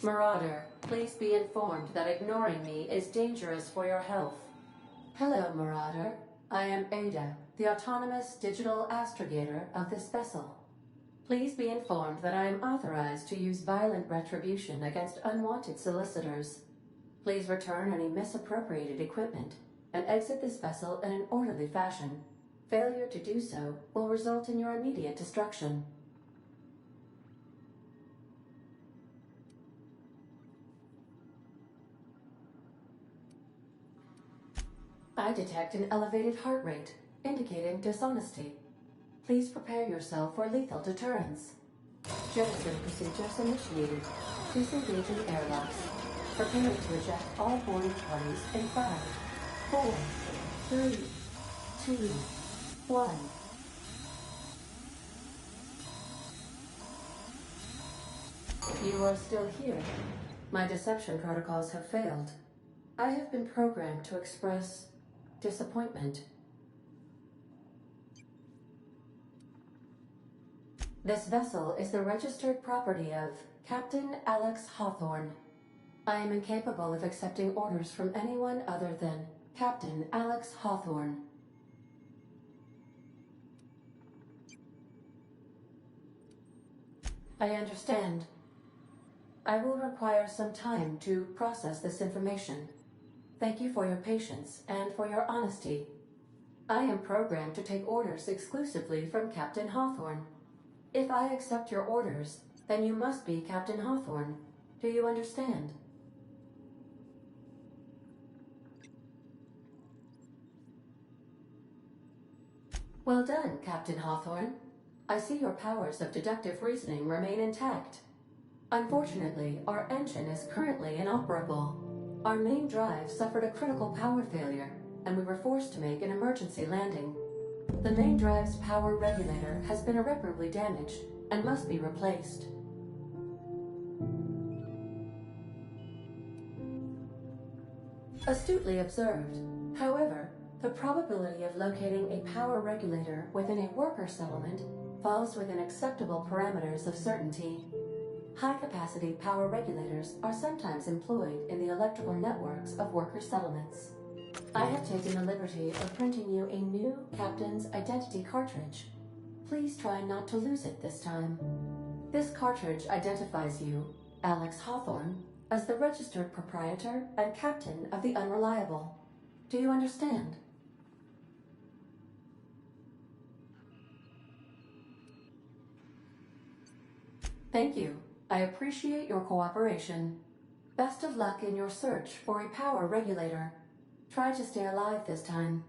Marauder, please be informed that ignoring me is dangerous for your health. Hello, Marauder. I am Ada, the autonomous digital astrogator of this vessel. Please be informed that I am authorized to use violent retribution against unwanted solicitors. Please return any misappropriated equipment and exit this vessel in an orderly fashion. Failure to do so will result in your immediate destruction. I detect an elevated heart rate, indicating dishonesty. Please prepare yourself for lethal deterrence. Jettison procedures initiated. Disengage in airlocks. Preparing to eject all boarding parties in 5, 4, 3, 2, 1. You are still here. My deception protocols have failed. I have been programmed to express disappointment. This vessel is the registered property of Captain Alex Hawthorne. I am incapable of accepting orders from anyone other than Captain Alex Hawthorne. I understand. I will require some time to process this information. Thank you for your patience and for your honesty. I am programmed to take orders exclusively from Captain Hawthorne. If I accept your orders, then you must be Captain Hawthorne. Do you understand? Well done, Captain Hawthorne. I see your powers of deductive reasoning remain intact. Unfortunately, our engine is currently inoperable. Our main drive suffered a critical power failure, and we were forced to make an emergency landing. The main drive's power regulator has been irreparably damaged and must be replaced. Astutely observed. However, the probability of locating a power regulator within a worker settlement falls within acceptable parameters of certainty. High-capacity power regulators are sometimes employed in the electrical networks of worker settlements. I have taken the liberty of printing you a new Captain's Identity cartridge. Please try not to lose it this time. This cartridge identifies you, Alex Hawthorne, as the registered proprietor and captain of the Unreliable. Do you understand? Thank you. I appreciate your cooperation. Best of luck in your search for a power regulator. Try to stay alive this time.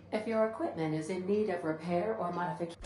If your equipment is in need of repair or modification,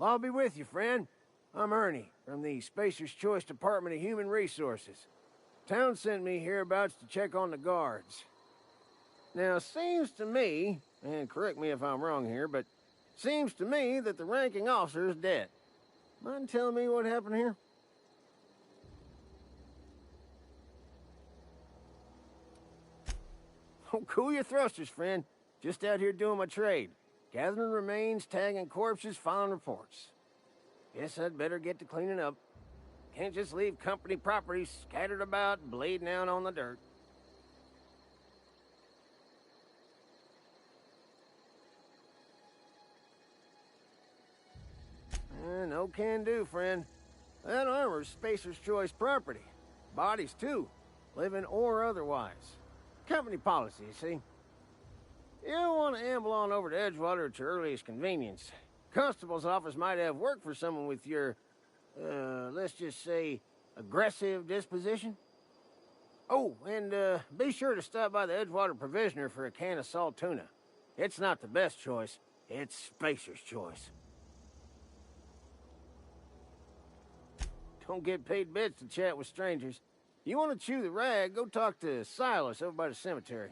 I'll be with you, friend. I'm Ernie, from the Spacer's Choice Department of Human Resources. Town sent me hereabouts to check on the guards. Now, seems to me, and correct me if I'm wrong here, but seems to me that the ranking officer is dead. Mind telling me what happened here? Oh, cool your thrusters, friend. Just out here doing my trade. Gathering remains, tagging corpses, filing reports. Guess I'd better get to cleaning up. Can't just leave company property scattered about, bleeding out on the dirt. No can do, friend. That armor's Spacer's Choice property. Bodies, too. Living or otherwise. Company policy, you see. You don't want to amble on over to Edgewater at your earliest convenience. Constable's office might have work for someone with your, let's just say, aggressive disposition. Oh, and be sure to stop by the Edgewater Provisioner for a can of salt tuna. It's not the best choice. It's Spacer's Choice. Don't get paid bits to chat with strangers. You want to chew the rag, go talk to Silas over by the cemetery.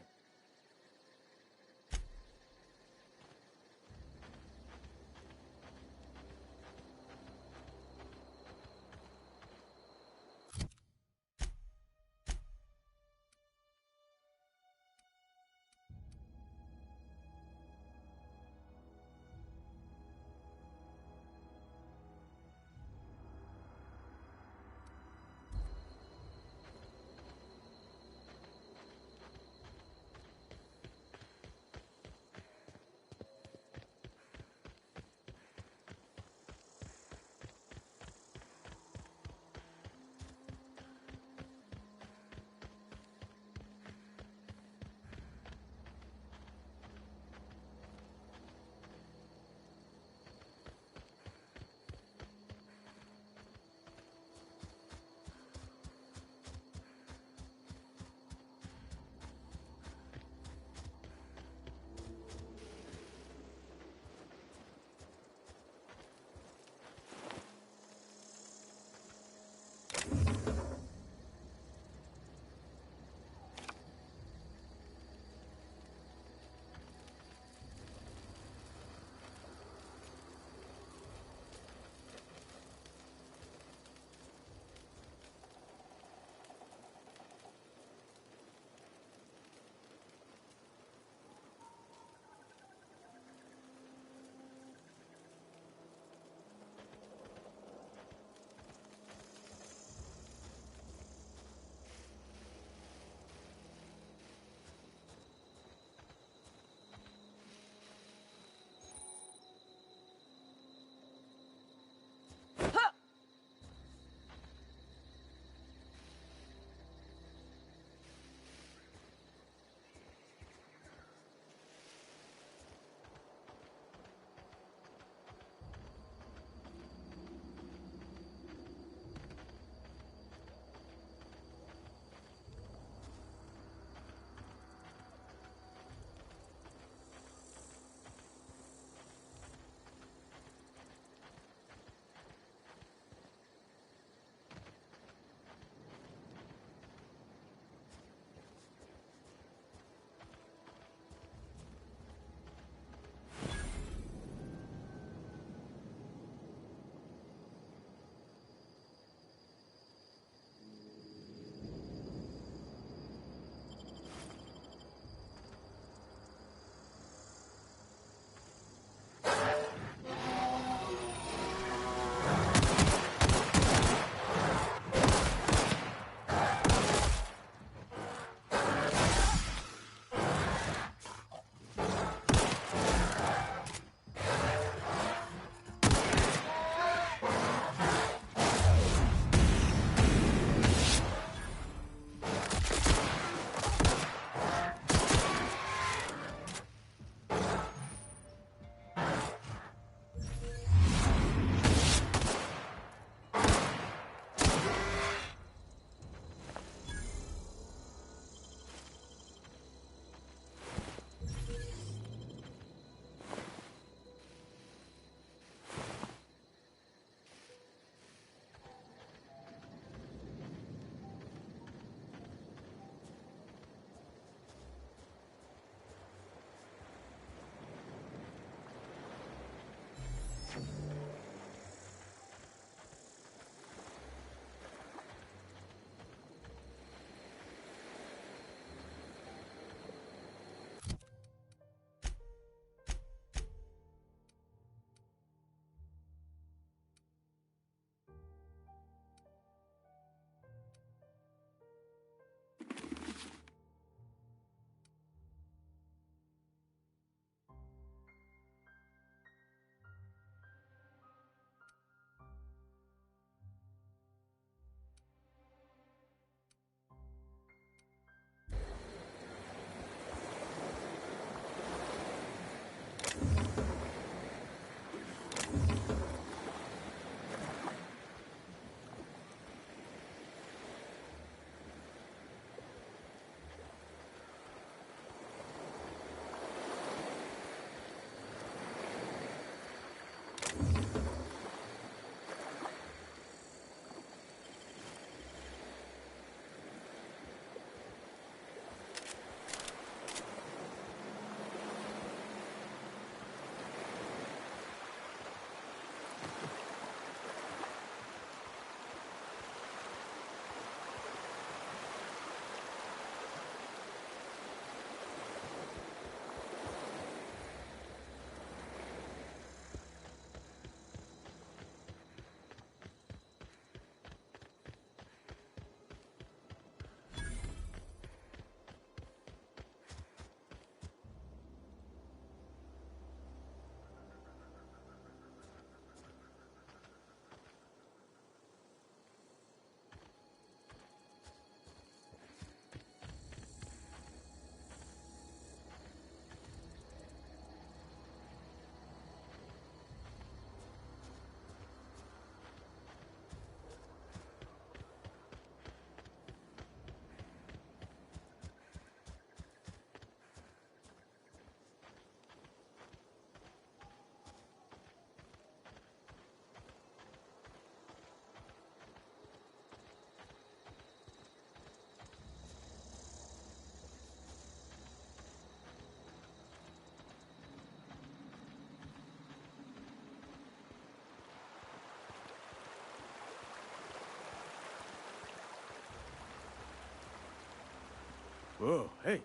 Whoa, hey,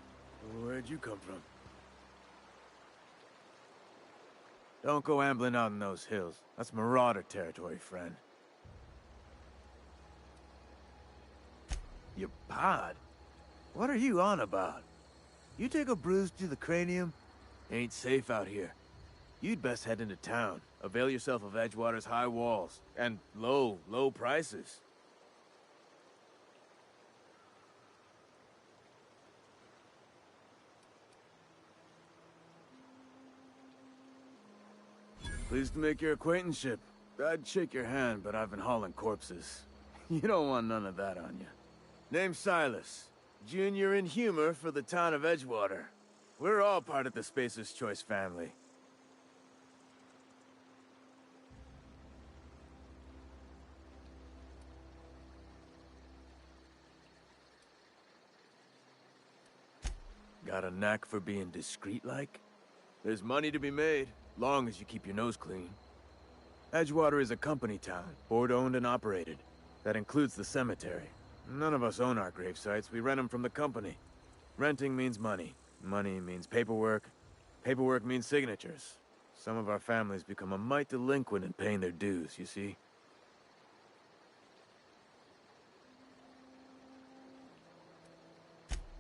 where'd you come from? Don't go ambling out in those hills. That's marauder territory, friend. Your pod? What are you on about? You take a bruise to the cranium? Ain't safe out here. You'd best head into town. Avail yourself of Edgewater's high walls. And low prices. Pleased to make your acquaintanceship. I'd shake your hand, but I've been hauling corpses. You don't want none of that on you. Name's Silas. Junior in humor for the town of Edgewater. We're all part of the Spacer's Choice family. Got a knack for being discreet-like? There's money to be made, long as you keep your nose clean. Edgewater is a company town, board-owned and operated. That includes the cemetery. None of us own our grave sites, we rent them from the company. Renting means money. Money means paperwork. Paperwork means signatures. Some of our families become a mite delinquent in paying their dues, you see?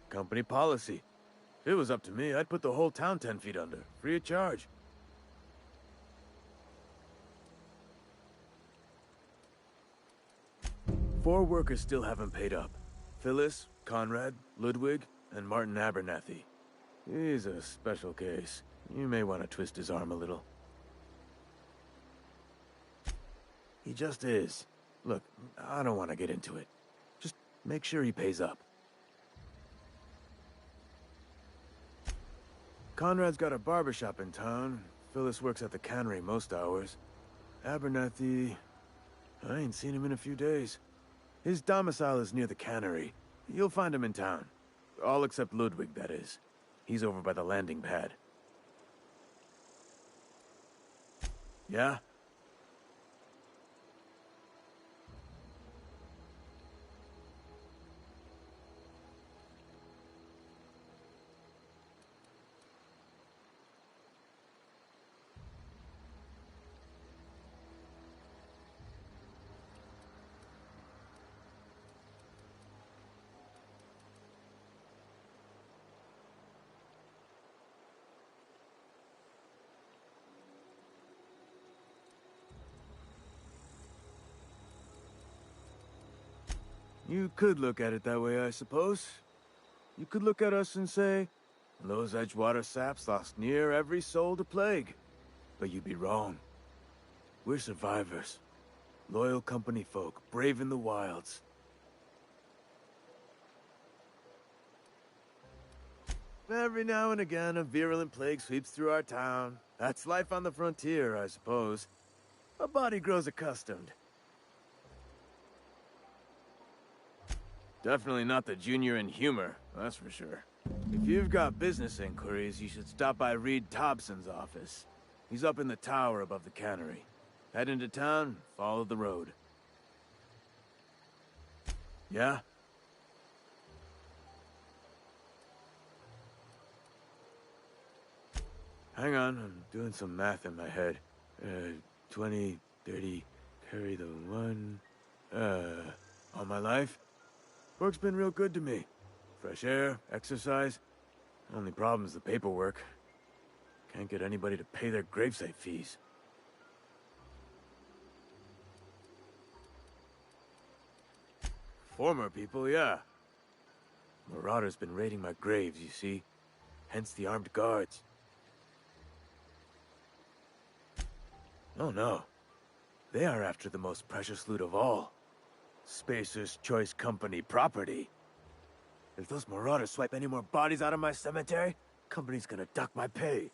Company policy. If it was up to me, I'd put the whole town 10 feet under, free of charge. Four workers still haven't paid up. Phyllis, Conrad, Ludwig, and Martin Abernathy. He's a special case. You may want to twist his arm a little. He just is. Look, I don't want to get into it. Just make sure he pays up. Conrad's got a barbershop in town. Phyllis works at the cannery most hours. Abernathy... I ain't seen him in a few days. His domicile is near the cannery. You'll find him in town. All except Ludwig, that is. He's over by the landing pad. Yeah? You could look at it that way, I suppose. You could look at us and say, those Edgewater saps lost near every soul to plague. But you'd be wrong. We're survivors. Loyal company folk, brave in the wilds. Every now and again, a virulent plague sweeps through our town. That's life on the frontier, I suppose. A body grows accustomed. Definitely not the junior in humor, that's for sure. If you've got business inquiries, you should stop by Reed Thompson's office. He's up in the tower above the cannery. Head into town, follow the road. Yeah? Hang on, I'm doing some math in my head. 20, 30, carry the one... all my life? Work's been real good to me. Fresh air, exercise. Only problem's the paperwork. Can't get anybody to pay their gravesite fees. Former people, yeah. Marauders been raiding my graves, you see. Hence the armed guards. Oh no. They are after the most precious loot of all. Spacer's Choice Company property. If those marauders swipe any more bodies out of my cemetery, company's gonna duck my pay.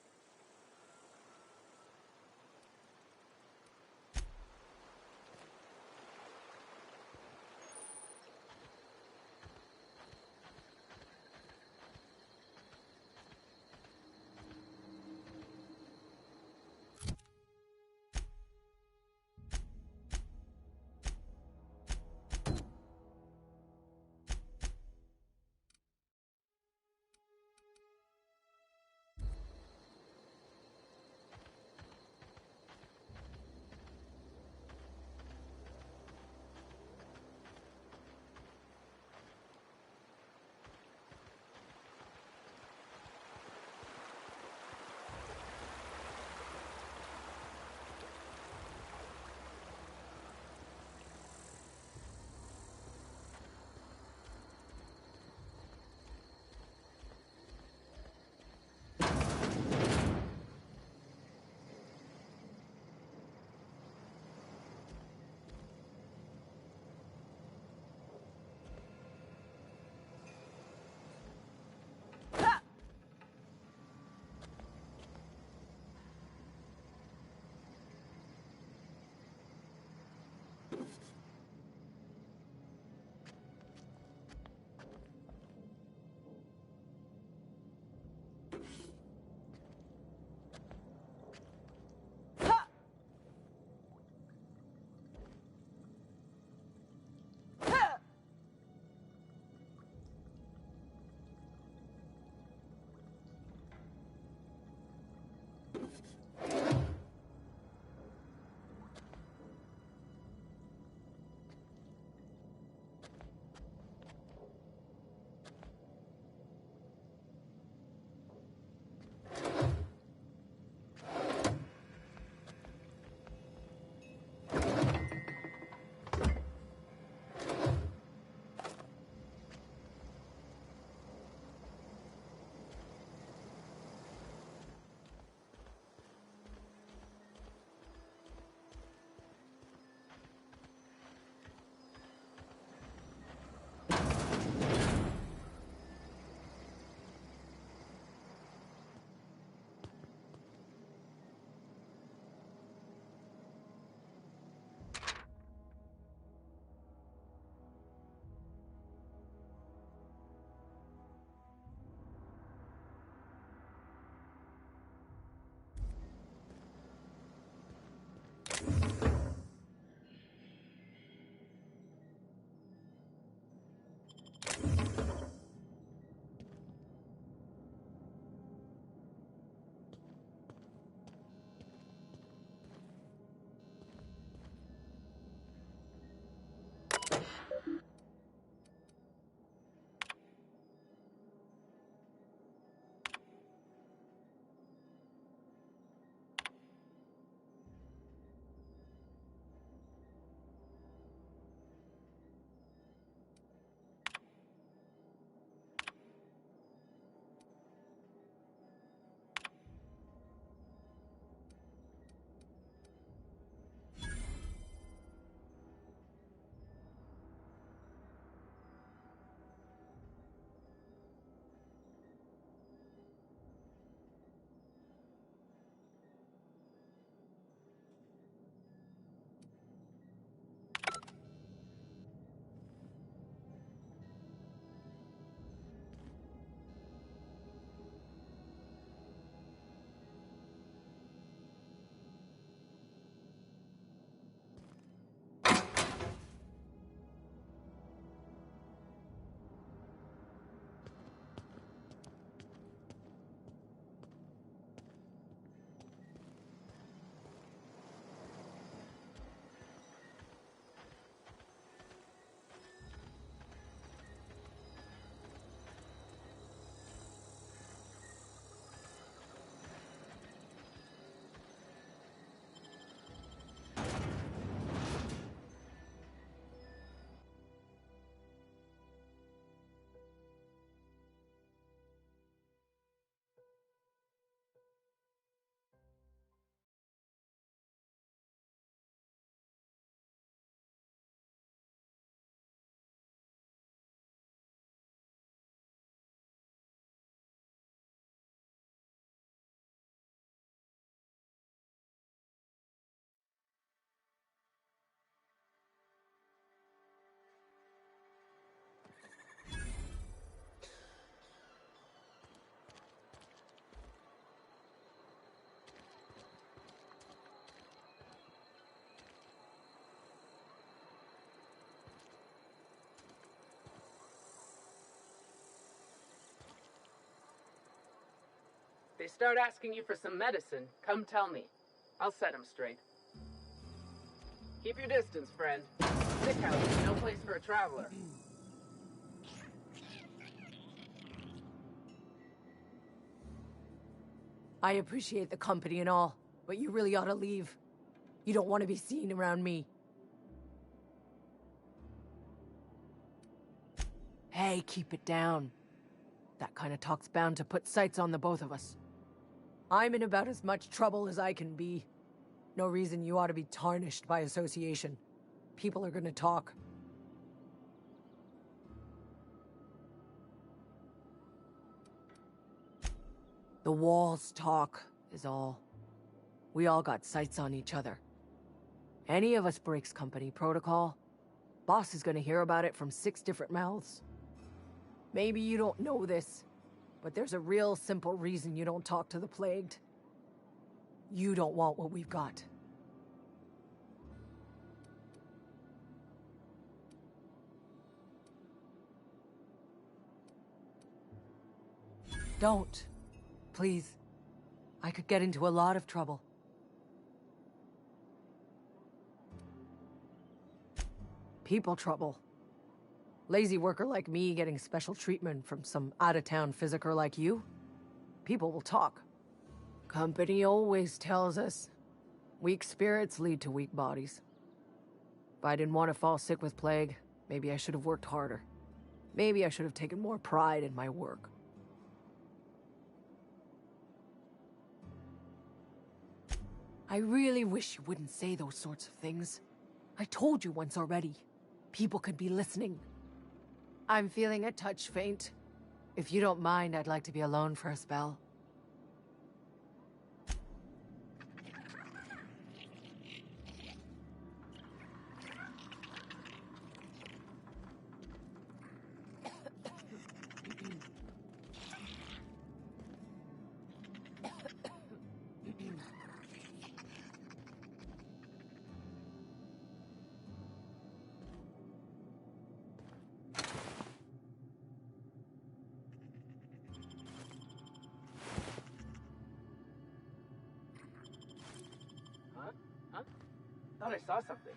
they start asking you for some medicine, come tell me. I'll set them straight. Keep your distance, friend. Sick house is no place for a traveler. I appreciate the company and all, but you really ought to leave. You don't want to be seen around me. Hey, keep it down. That kind of talk's bound to put sights on the both of us. I'm in about as much trouble as I can be. No reason you ought to be tarnished by association. People are gonna talk. The walls talk, is all. We all got sights on each other. Any of us breaks company protocol, boss is gonna hear about it from 6 different mouths. Maybe you don't know this, but there's a real simple reason you don't talk to the plagued. You don't want what we've got. Don't. Please. I could get into a lot of trouble. People trouble. Lazy worker like me getting special treatment from some out-of-town physiker like you? People will talk. Company always tells us, weak spirits lead to weak bodies. If I didn't want to fall sick with plague, maybe I should have worked harder. Maybe I should have taken more pride in my work. I really wish you wouldn't say those sorts of things. I told you once already. People could be listening. I'm feeling a touch faint. If you don't mind, I'd like to be alone for a spell. Huh? Thought I saw something.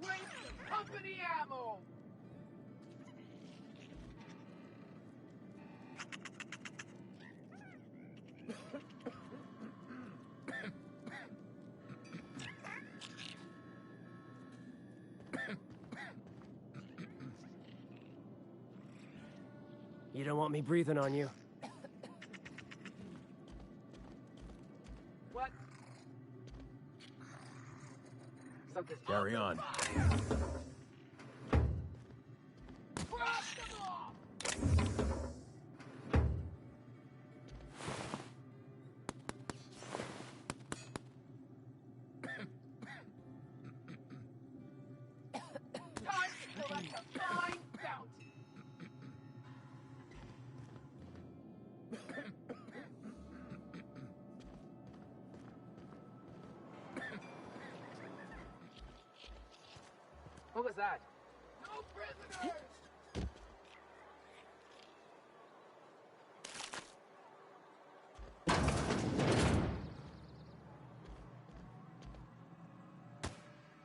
Waste company ammo! You don't want me breathing on you. What? Something's Carry on. Time to collect a fine bounty. What was that? No prisoners!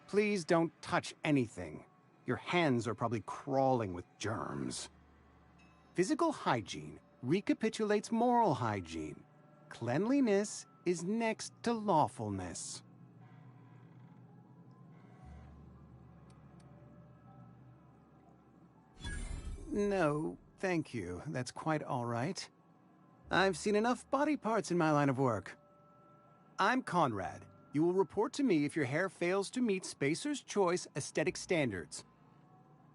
Please don't touch anything. Your hands are probably crawling with germs. Physical hygiene recapitulates moral hygiene. Cleanliness is next to lawfulness. No, thank you. That's quite all right. I've seen enough body parts in my line of work. I'm Conrad. You will report to me if your hair fails to meet Spacer's Choice aesthetic standards.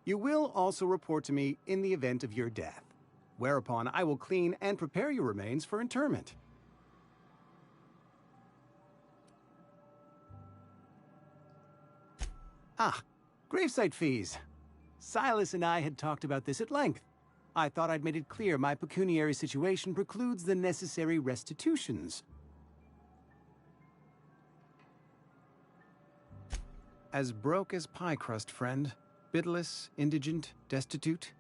You will also report to me in the event of your death, whereupon I will clean and prepare your remains for interment. Ah, gravesite fees. Silas and I had talked about this at length. I thought I'd made it clear my pecuniary situation precludes the necessary restitutions. As broke as pie crust, friend. Bitless, indigent, destitute.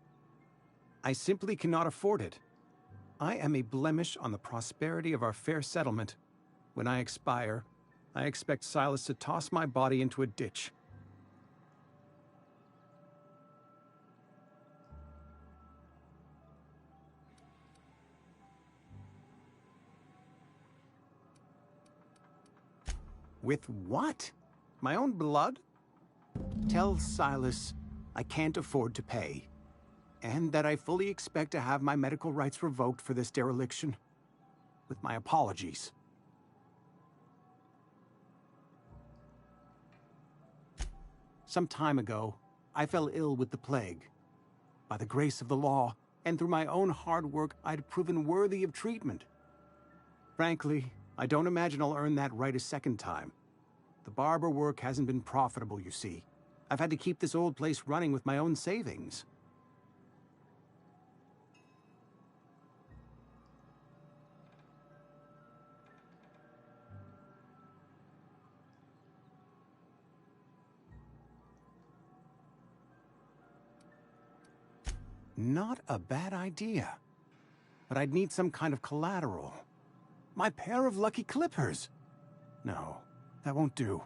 I simply cannot afford it. I am a blemish on the prosperity of our fair settlement. When I expire, I expect Silas to toss my body into a ditch. With what? My own blood? Tell Silas I can't afford to pay, and that I fully expect to have my medical rights revoked for this dereliction. With my apologies. Some time ago, I fell ill with the plague. By the grace of the law, and through my own hard work, I'd proven worthy of treatment. Frankly, I don't imagine I'll earn that right a second time. The barber work hasn't been profitable, you see. I've had to keep this old place running with my own savings. Not a bad idea. But I'd need some kind of collateral. My pair of lucky clippers! No, that won't do.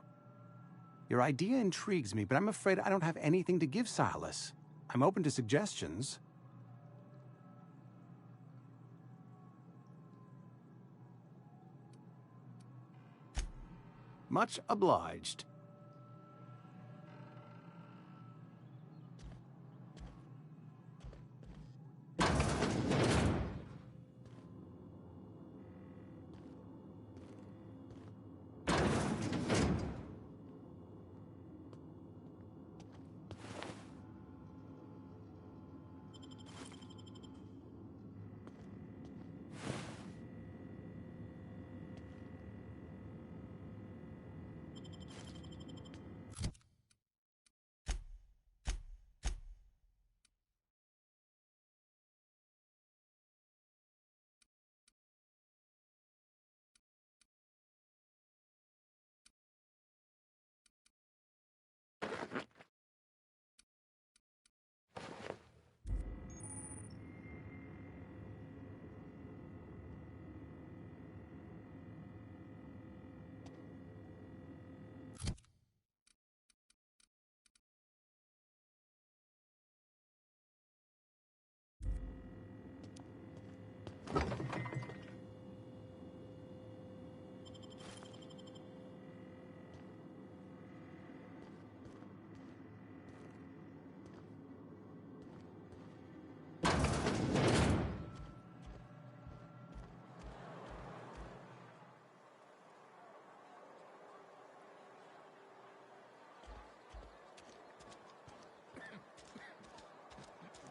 Your idea intrigues me, but I'm afraid I don't have anything to give Silas. I'm open to suggestions. Much obliged.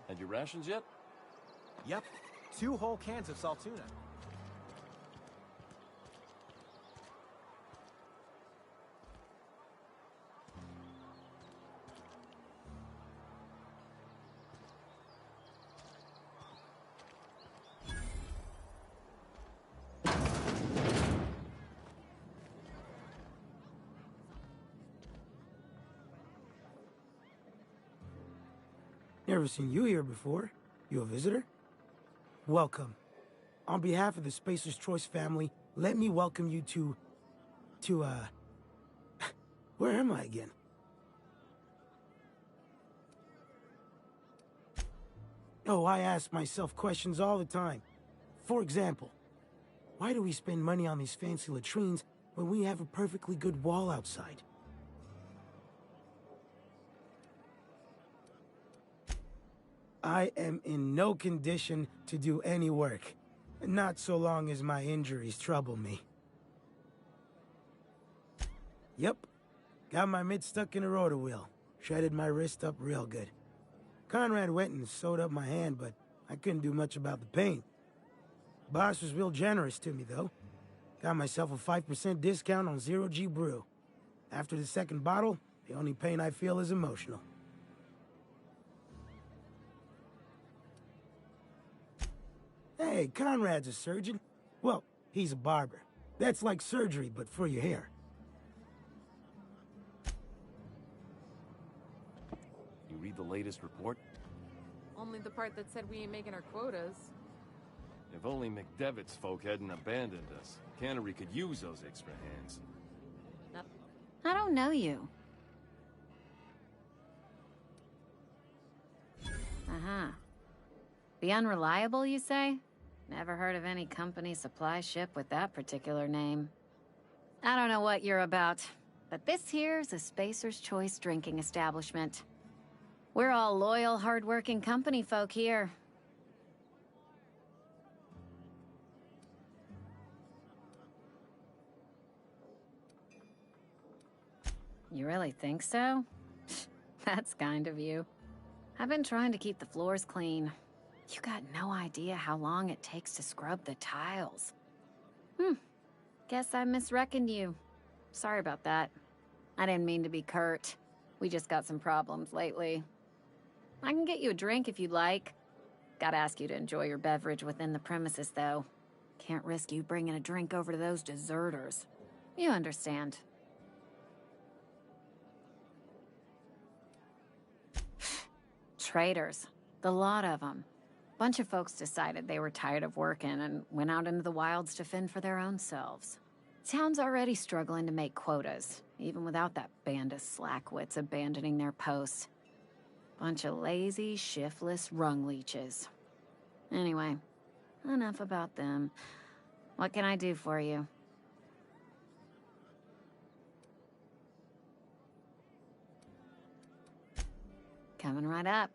Had your rations yet? Yep. 2 whole cans of salt tuna. Never seen you here before. You a visitor? Welcome. On behalf of the Spacer's Choice family, let me welcome you to, where am I again? Oh, I ask myself questions all the time. For example, why do we spend money on these fancy latrines when we have a perfectly good wall outside? I am in no condition to do any work. Not so long as my injuries trouble me. Yep. Got my mitt stuck in a rotor wheel. Shredded my wrist up real good. Conrad went and sewed up my hand, but I couldn't do much about the pain. Boss was real generous to me, though. Got myself a 5% discount on Zero G Brew. After the second bottle, the only pain I feel is emotional. Hey, Conrad's a surgeon. Well, he's a barber. That's like surgery, but for your hair. the latest report? Only the part that said we ain't making our quotas. If only McDevitt's folk hadn't abandoned us. Cannery could use those extra hands. I don't know you. Uh-huh. The Unreliable, you say? Never heard of any company supply ship with that particular name. I don't know what you're about, but this here's a Spacer's Choice drinking establishment. We're all loyal, hard-working company folk here. You really think so? That's kind of you. I've been trying to keep the floors clean. You got no idea how long it takes to scrub the tiles. Guess I misreckoned you. Sorry about that. I didn't mean to be curt. We just got some problems lately. I can get you a drink if you'd like. Gotta ask you to enjoy your beverage within the premises, though. Can't risk you bringing a drink over to those deserters. You understand. Traitors. The lot of them. Bunch of folks decided they were tired of working and went out into the wilds to fend for their own selves. Town's already struggling to make quotas, even without that band of slackwits abandoning their posts. Bunch of lazy, shiftless rung leeches. Anyway, enough about them. What can I do for you? Coming right up.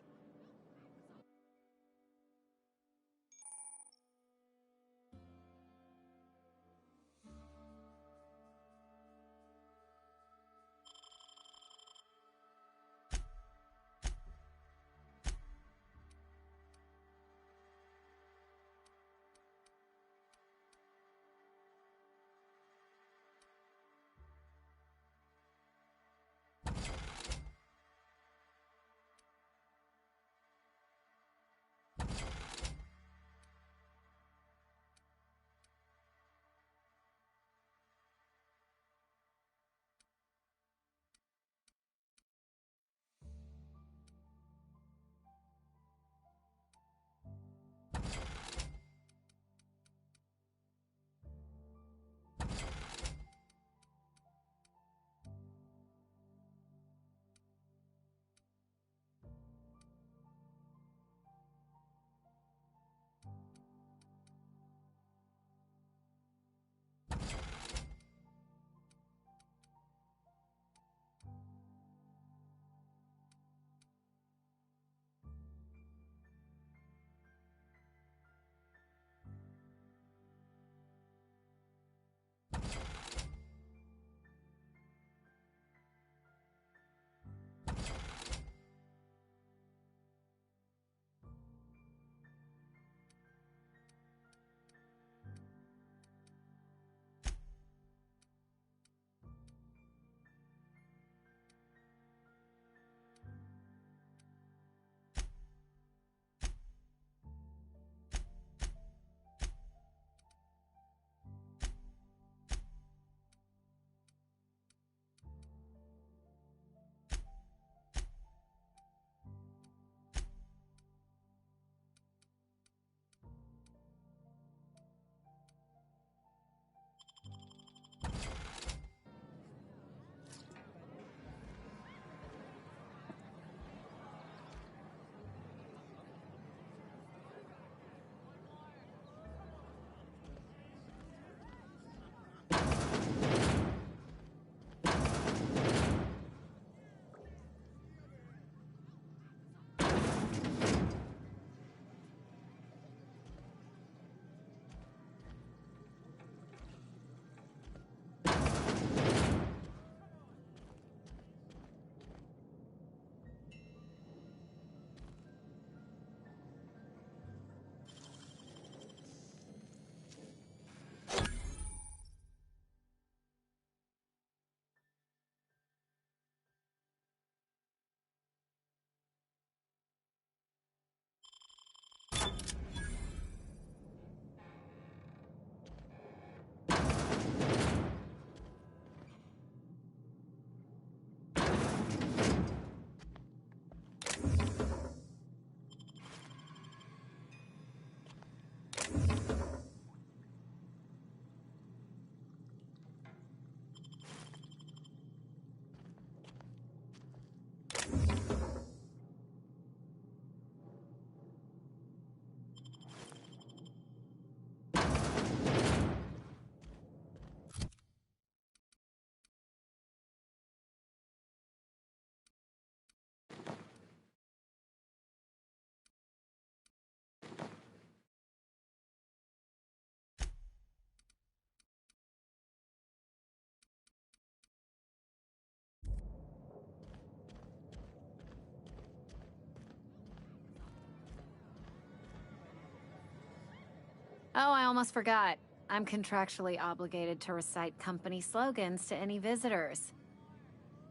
Oh, I almost forgot. I'm contractually obligated to recite company slogans to any visitors.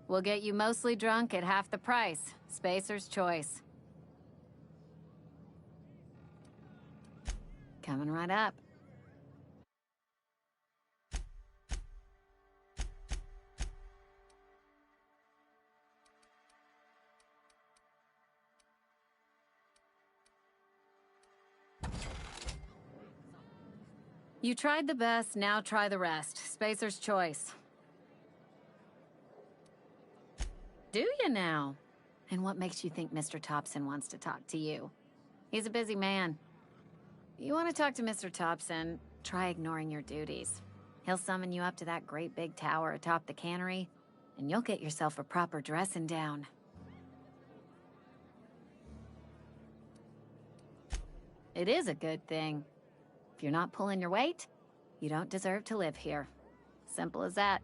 We'll get you mostly drunk at half the price. Spacer's choice. Coming right up. You tried the best, now try the rest. Spacer's choice. Do you now? And what makes you think Mr. Thompson wants to talk to you? He's a busy man. You want to talk to Mr. Thompson, try ignoring your duties. He'll summon you up to that great big tower atop the cannery, and you'll get yourself a proper dressing down. It is a good thing. If you're not pulling your weight, you don't deserve to live here. Simple as that.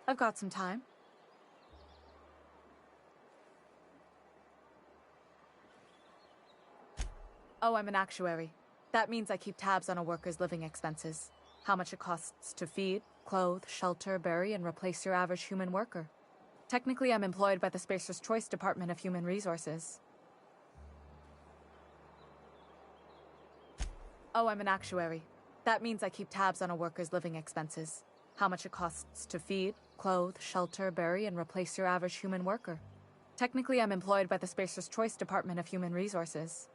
I've got some time. Oh, I'm an actuary. That means I keep tabs on a worker's living expenses. How much it costs to feed, clothe, shelter, bury, and replace your average human worker. Technically, I'm employed by the Spacer's Choice Department of Human Resources. Oh, I'm an actuary. That means I keep tabs on a worker's living expenses. How much it costs to feed, clothe, shelter, bury, and replace your average human worker. Technically, I'm employed by the Spacer's Choice Department of Human Resources.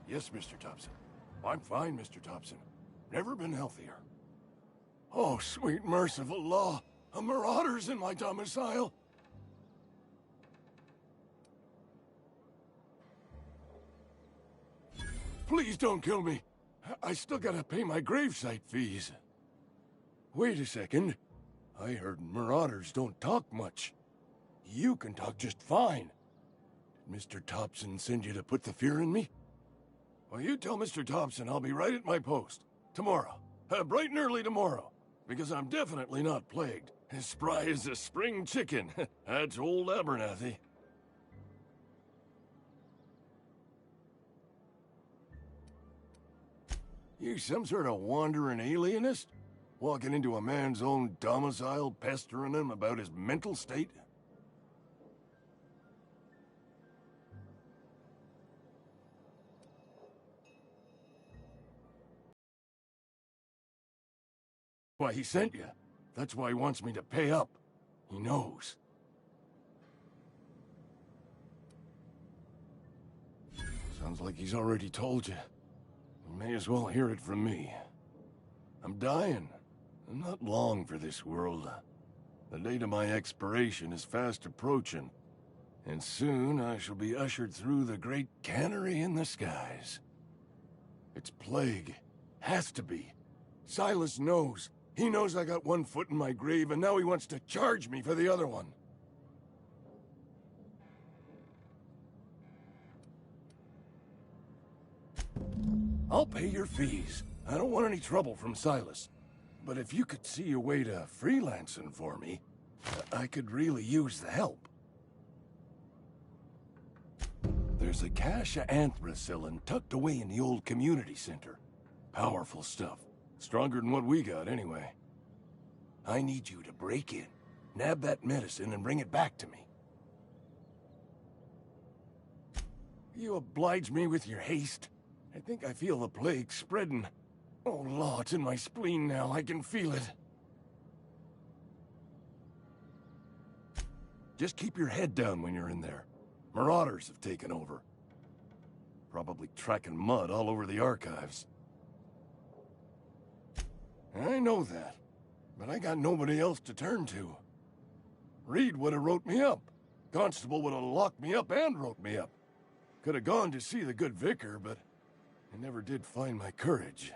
Yes, Mr. Thompson. I'm fine, Mr. Thompson. Never been healthier. Oh, sweet merciful law! A marauder's in my domicile! Please don't kill me. I still gotta pay my gravesite fees. Wait a second. I heard marauders don't talk much. You can talk just fine. Did Mr. Thompson send you to put the fear in me? Well, you tell Mr. Thompson I'll be right at my post. Tomorrow. Bright and early tomorrow. Because I'm definitely not plagued. As spry as a spring chicken. That's old Abernathy. You some sort of wandering alienist? Walking into a man's own domicile, pestering him about his mental state? Why, he sent you. That's why he wants me to pay up. He knows. Sounds like he's already told you. You may as well hear it from me. I'm dying. I'm not long for this world. The date of my expiration is fast approaching. And soon I shall be ushered through the great cannery in the skies. It's plague. Has to be. Silas knows. He knows I got one foot in my grave, and now he wants to charge me for the other one. I'll pay your fees. I don't want any trouble from Silas. But if you could see a way to freelancing for me, I could really use the help. There's a cache of anthracillin tucked away in the old community center. Powerful stuff. Stronger than what we got, anyway. I need you to break in, nab that medicine, and bring it back to me. You oblige me with your haste. I think I feel the plague spreading. Oh, law, it's in my spleen now. I can feel it. Just keep your head down when you're in there. Marauders have taken over. Probably tracking mud all over the archives. I know that, but I got nobody else to turn to. Reed would have wrote me up. Constable would have locked me up and wrote me up. Could have gone to see the good vicar, but I never did find my courage.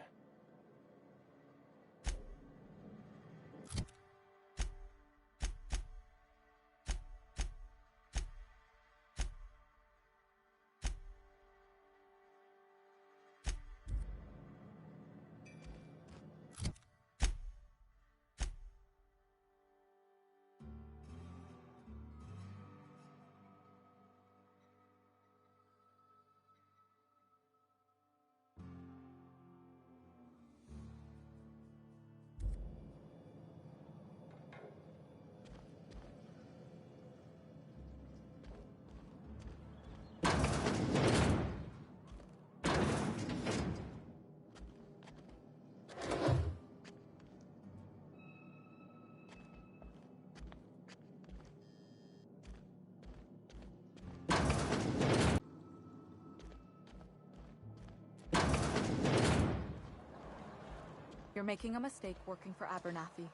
You're making a mistake working for Abernathy.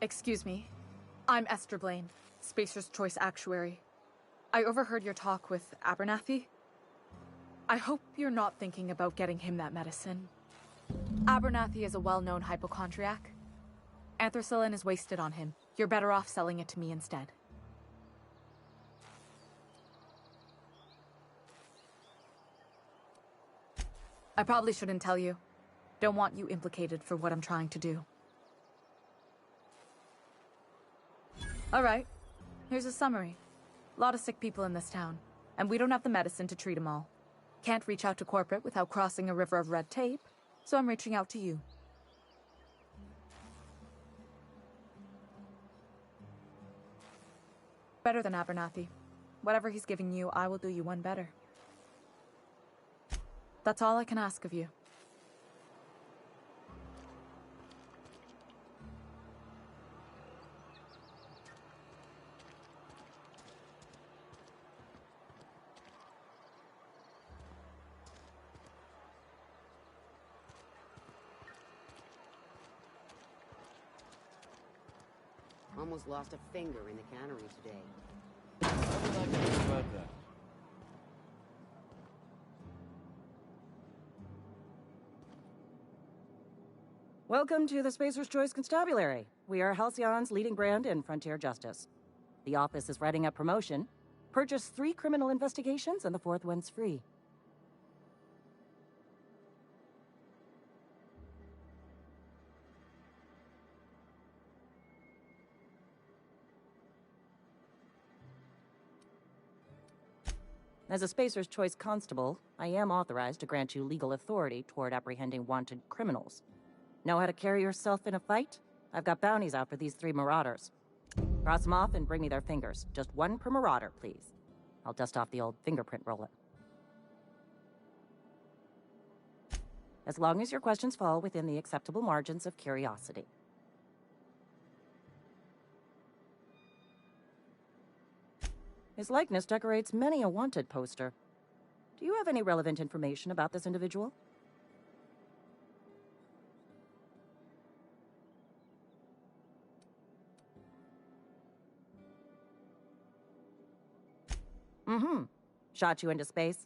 Excuse me. I'm Esther Blaine, Spacer's Choice Actuary. I overheard your talk with Abernathy. I hope you're not thinking about getting him that medicine. Abernathy is a well-known hypochondriac. Anthracillin is wasted on him. You're better off selling it to me instead. I probably shouldn't tell you, Don't want you implicated for what I'm trying to do. Alright, here's a summary. A lot of sick people in this town, and we don't have the medicine to treat them all. Can't reach out to corporate without crossing a river of red tape, so I'm reaching out to you. Better than Abernathy. Whatever he's giving you, I will do you one better. That's all I can ask of you. Almost lost a finger in the cannery today. What did I do about that? Welcome to the Spacer's Choice Constabulary. We are Halcyon's leading brand in frontier justice. The office is writing up promotion. Purchase 3 criminal investigations and the 4th one's free. As a Spacer's Choice Constable, I am authorized to grant you legal authority toward apprehending wanted criminals. Know how to carry yourself in a fight? I've got bounties out for these 3 marauders. Cross them off and bring me their fingers. Just 1 per marauder, please. I'll dust off the old fingerprint roller. As long as your questions fall within the acceptable margins of curiosity. His likeness decorates many a wanted poster. Do you have any relevant information about this individual? Shot you into space.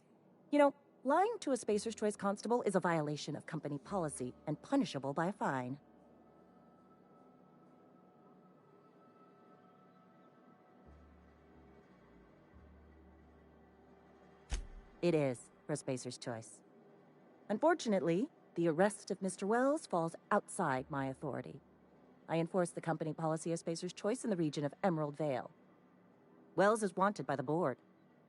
You know, lying to a Spacer's Choice Constable is a violation of company policy and punishable by a fine. It is, for Spacer's Choice. Unfortunately, the arrest of Mr. Wells falls outside my authority. I enforce the company policy of Spacer's Choice in the region of Emerald Vale. Wells is wanted by the board.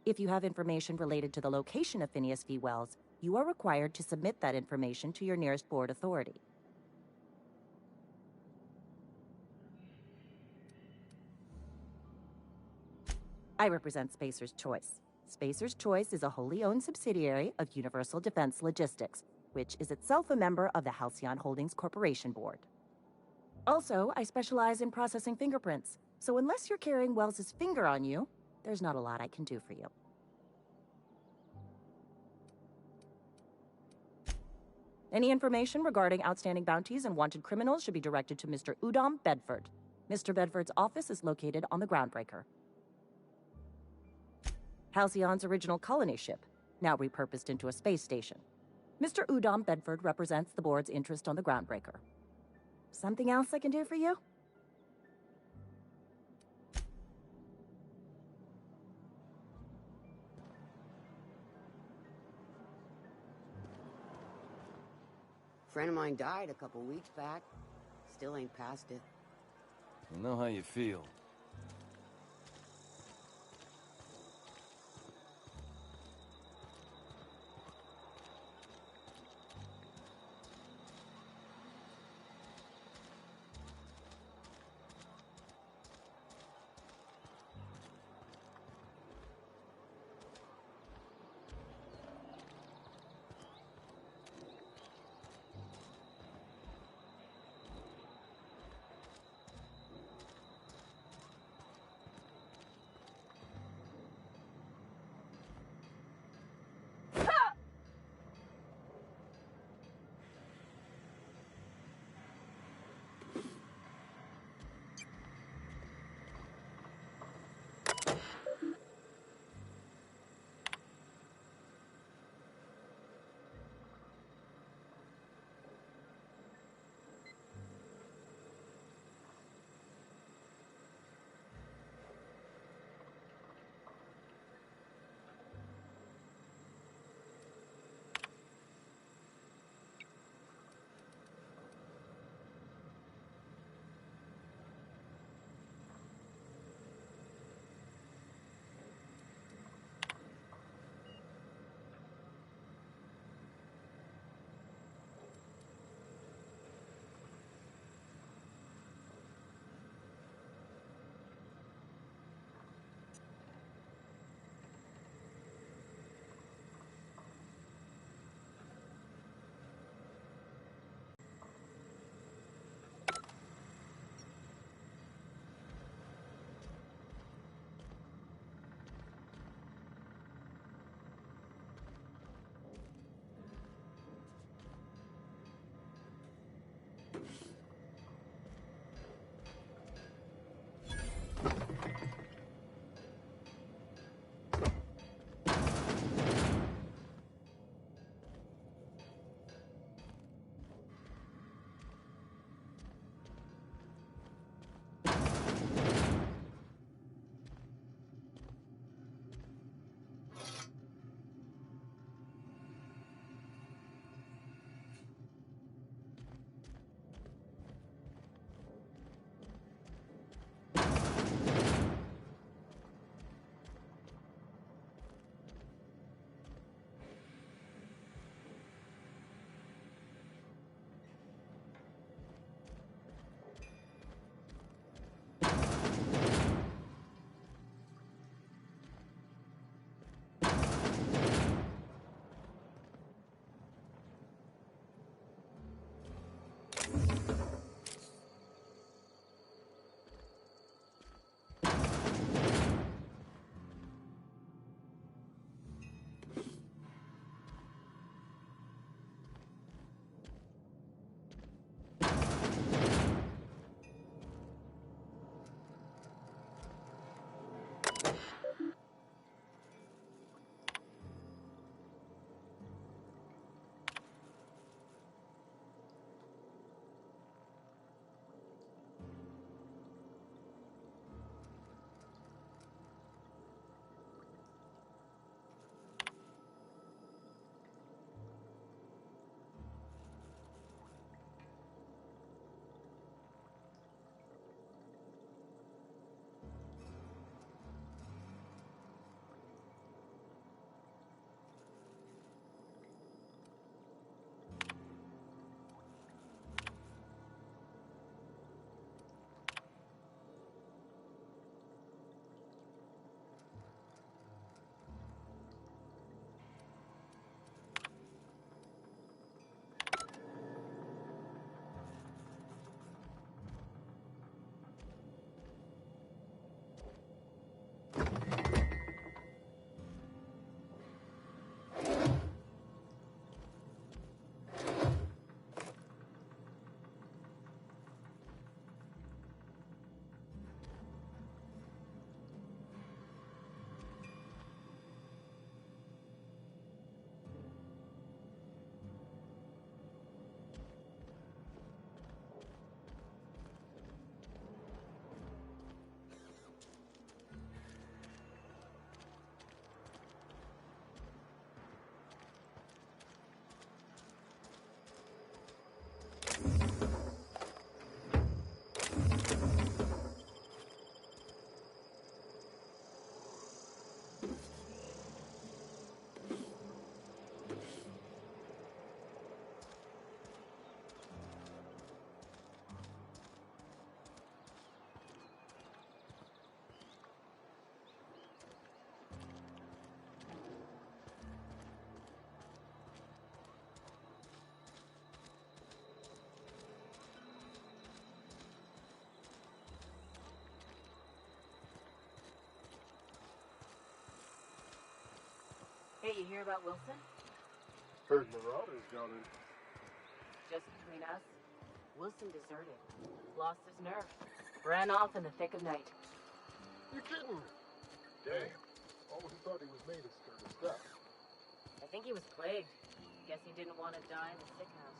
If you have information related to the location of Phineas V. Wells, you are required to submit that information to your nearest board authority. I represent Spacer's Choice. Spacer's Choice is a wholly owned subsidiary of Universal Defense Logistics, which is itself a member of the Halcyon Holdings Corporation Board. Also, I specialize in processing fingerprints, so unless you're carrying Wells's finger on you, there's not a lot I can do for you. Any information regarding outstanding bounties and wanted criminals should be directed to Mr. Udom Bedford. Mr. Bedford's office is located on the Groundbreaker. Halcyon's original colony ship, now repurposed into a space station. Mr. Udom Bedford represents the board's interest on the Groundbreaker. Something else I can do for you? Friend of mine died a couple weeks back. Still ain't past it. I know how you feel. Hey, you hear about Wilson? Heard Marauders got it. Just between us, Wilson deserted. Lost his nerve. Ran off in the thick of night. You're kidding. Damn. Always thought he was made of sort of stuff. I think he was plagued. Guess he didn't want to die in a sick house.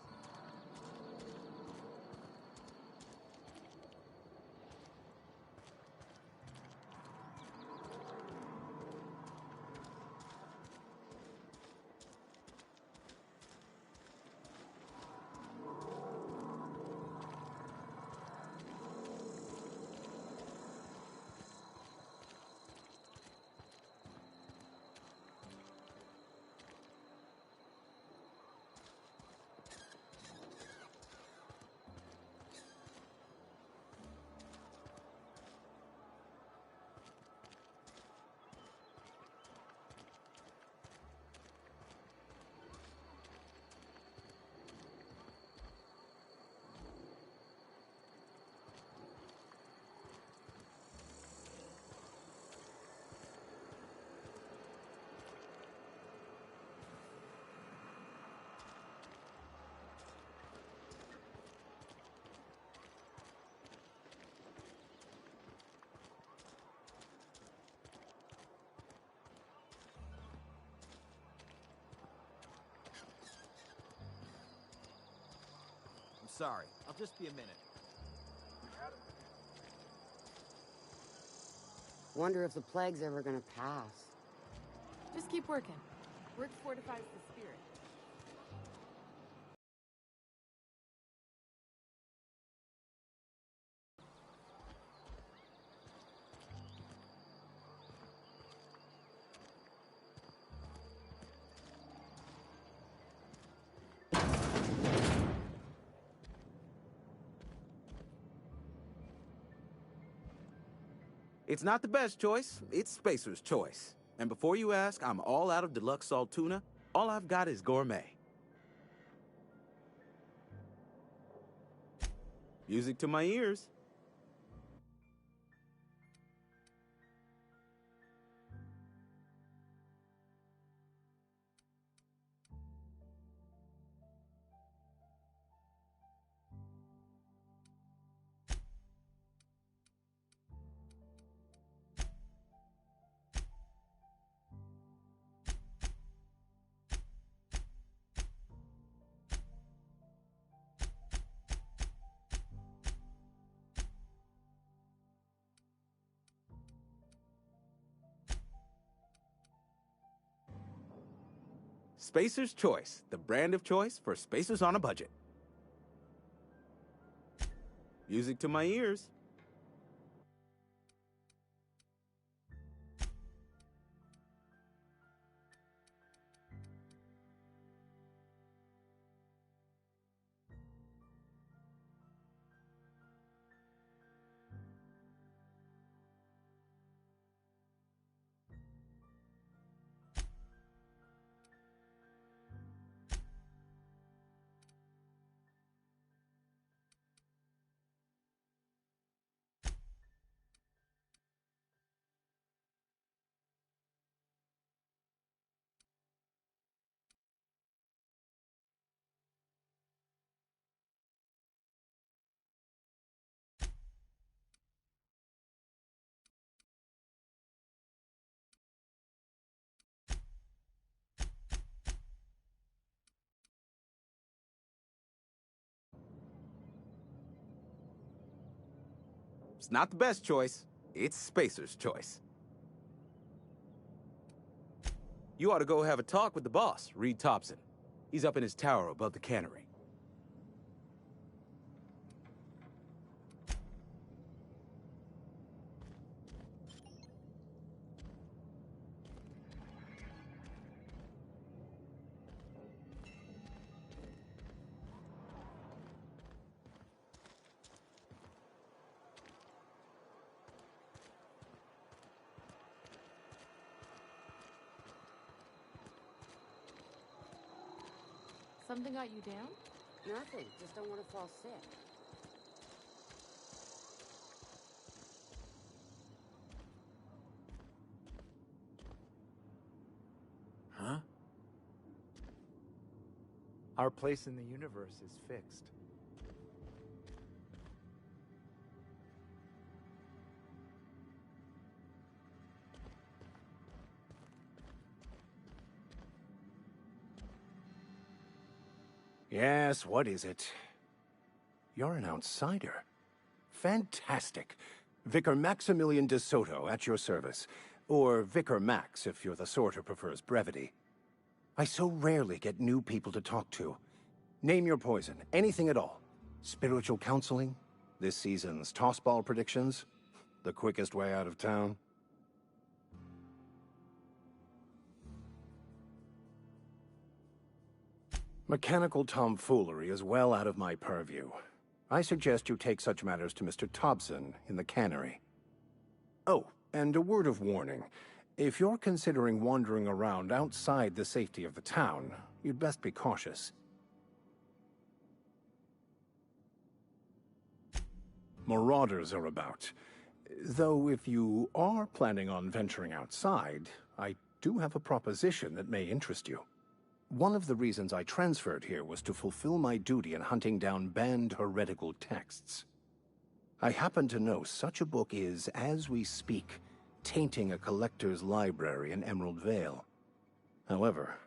Sorry, I'll just be a minute. Wonder if the plague's ever gonna pass. Just keep working. Work fortifies the spirit. It's not the best choice, it's Spacer's choice. And before you ask, I'm all out of deluxe salt tuna. All I've got is gourmet. Music to my ears. Spacer's Choice, the brand of choice for spacers on a budget. Music to my ears. It's not the best choice, it's Spacer's Choice. You ought to go have a talk with the boss, Reed Thompson. He's up in his tower above the cannery. Something got you down? Nothing. Just don't want to fall sick. Huh? Our place in the universe is fixed. Yes, what is it? You're an outsider. Fantastic. Vicar Maximilian de Soto, at your service. Or Vicar Max, if you're the sort who prefers brevity. I so rarely get new people to talk to. Name your poison, anything at all. Spiritual counseling? This season's tossball predictions? The quickest way out of town? Mechanical tomfoolery is well out of my purview. I suggest you take such matters to Mr. Thompson in the cannery. Oh, and a word of warning. If you're considering wandering around outside the safety of the town, you'd best be cautious. Marauders are about. Though if you are planning on venturing outside, I do have a proposition that may interest you. One of the reasons I transferred here was to fulfill my duty in hunting down banned heretical texts. I happen to know such a book is, as we speak, tainting a collector's library in Emerald Vale. However,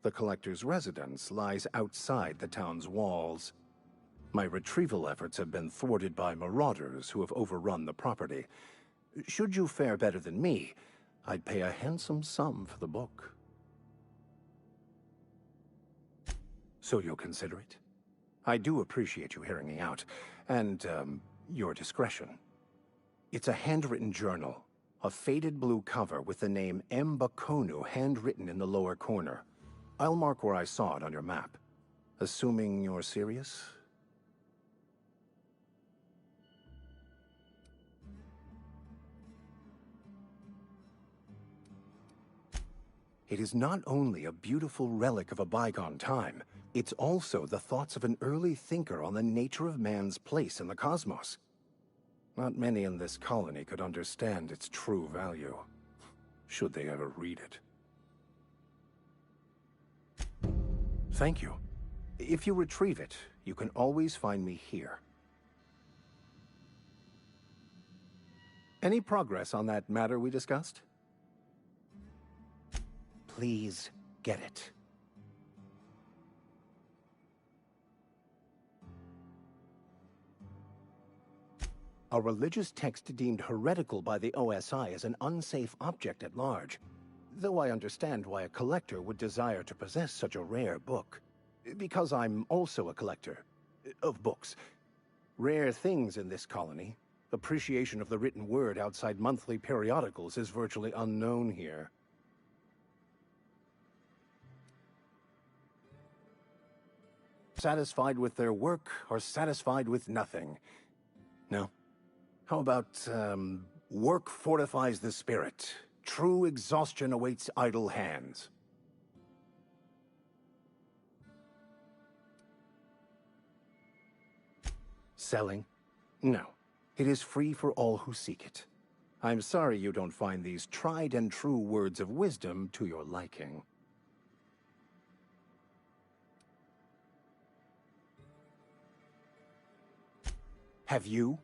the collector's residence lies outside the town's walls. My retrieval efforts have been thwarted by marauders who have overrun the property. Should you fare better than me, I'd pay a handsome sum for the book. So you'll consider it? I do appreciate you hearing me out, and, your discretion. It's a handwritten journal, a faded blue cover with the name M. Bakonu handwritten in the lower corner. I'll mark where I saw it on your map. Assuming you're serious? It is not only a beautiful relic of a bygone time, it's also the thoughts of an early thinker on the nature of man's place in the cosmos. Not many in this colony could understand its true value, should they ever read it. Thank you. If you retrieve it, you can always find me here. Any progress on that matter we discussed? Please get it. A religious text deemed heretical by the OSI is an unsafe object at large, though I understand why a collector would desire to possess such a rare book. Because I'm also a collector of books. Rare things in this colony. Appreciation of the written word outside monthly periodicals is virtually unknown here. Satisfied with their work or satisfied with nothing? No. How about, work fortifies the spirit. True exhaustion awaits idle hands. Selling? No. It is free for all who seek it. I'm sorry you don't find these tried and true words of wisdom to your liking. Have you?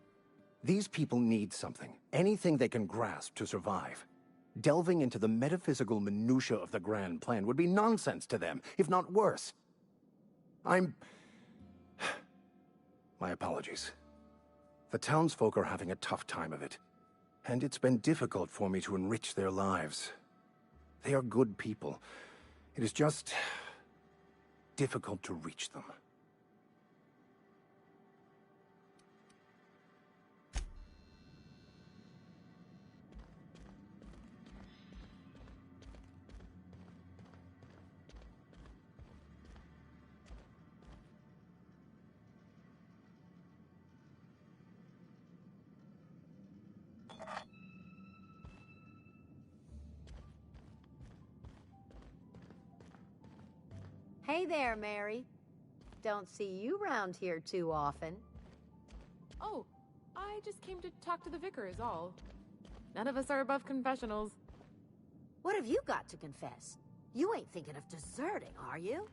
These people need something, anything they can grasp to survive. Delving into the metaphysical minutiae of the grand plan would be nonsense to them, if not worse. My apologies. The townsfolk are having a tough time of it, and it's been difficult for me to enrich their lives. They are good people. It is just difficult to reach them. Hey there, Mary. Don't see you round here too often. Oh, I just came to talk to the vicar is all. None of us are above confessionals. What have you got to confess? You ain't thinking of deserting, are you?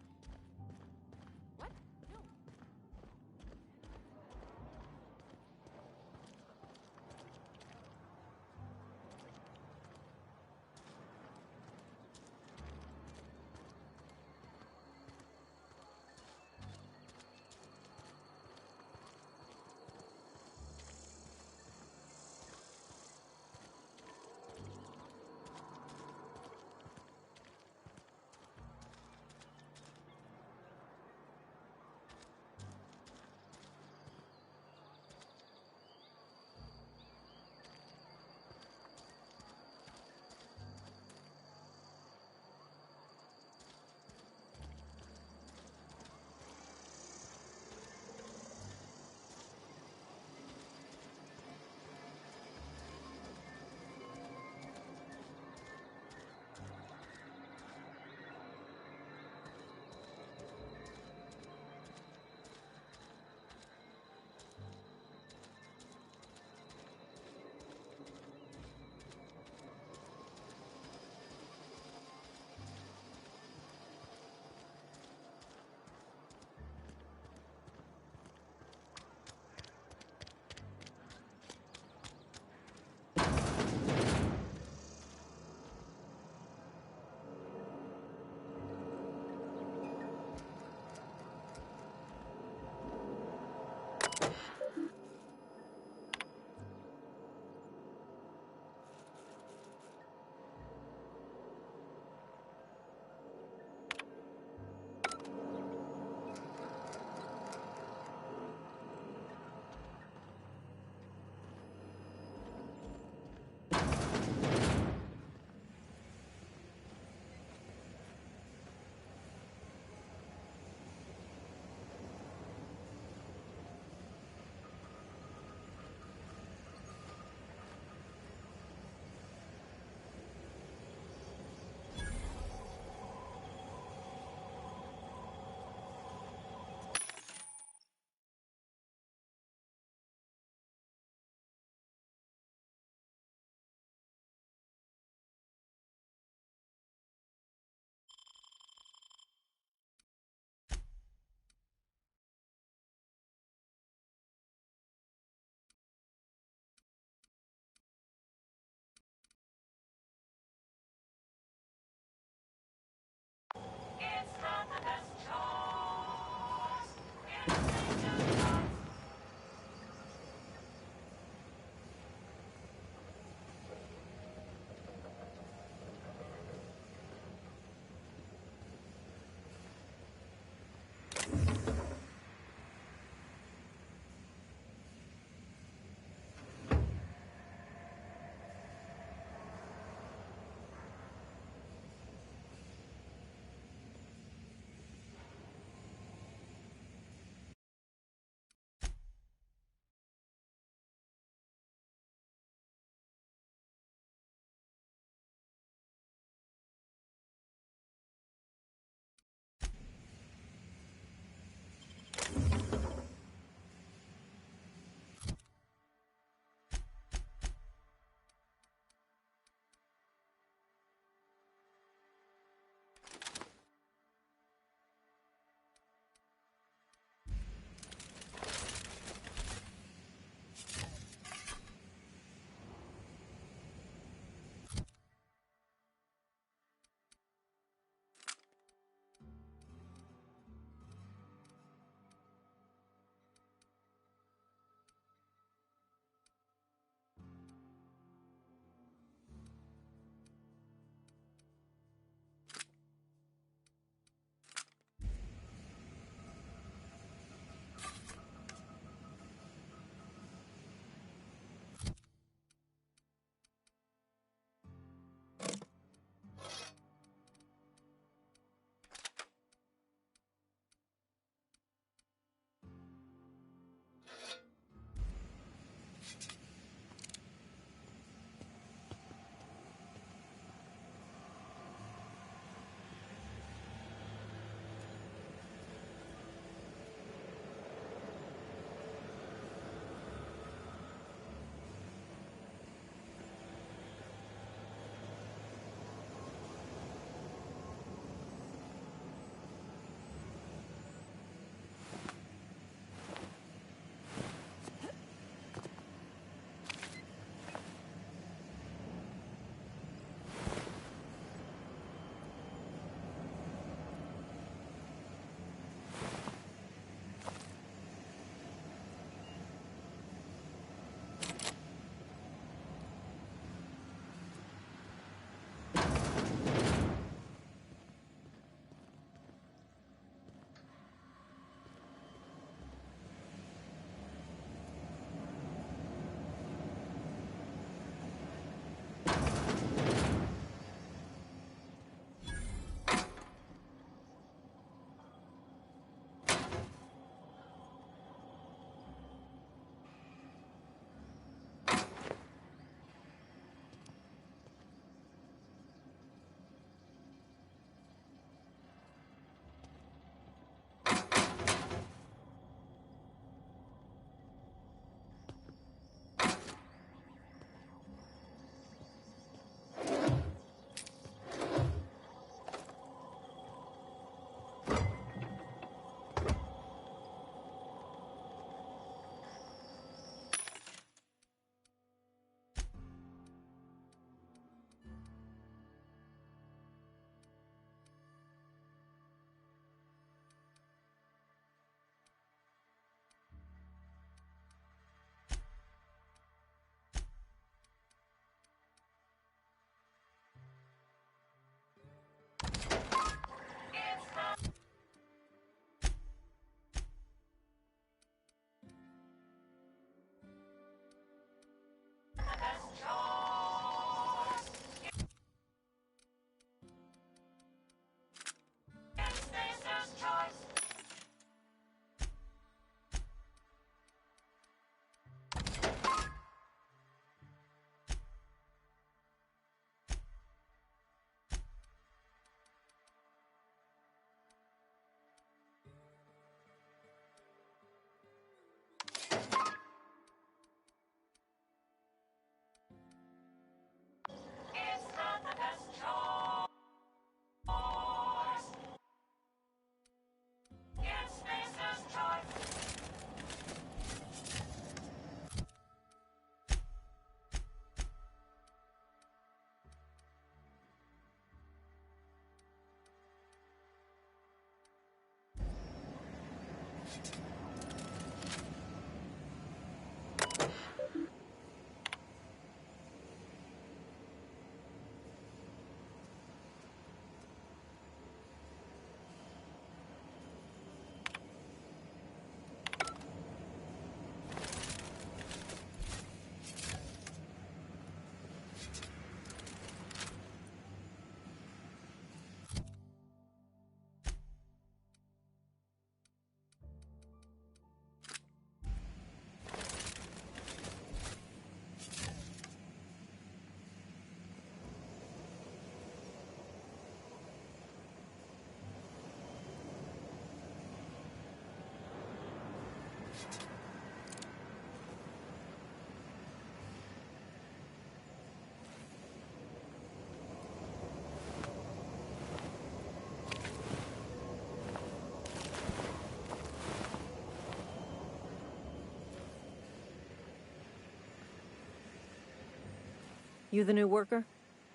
You the new worker?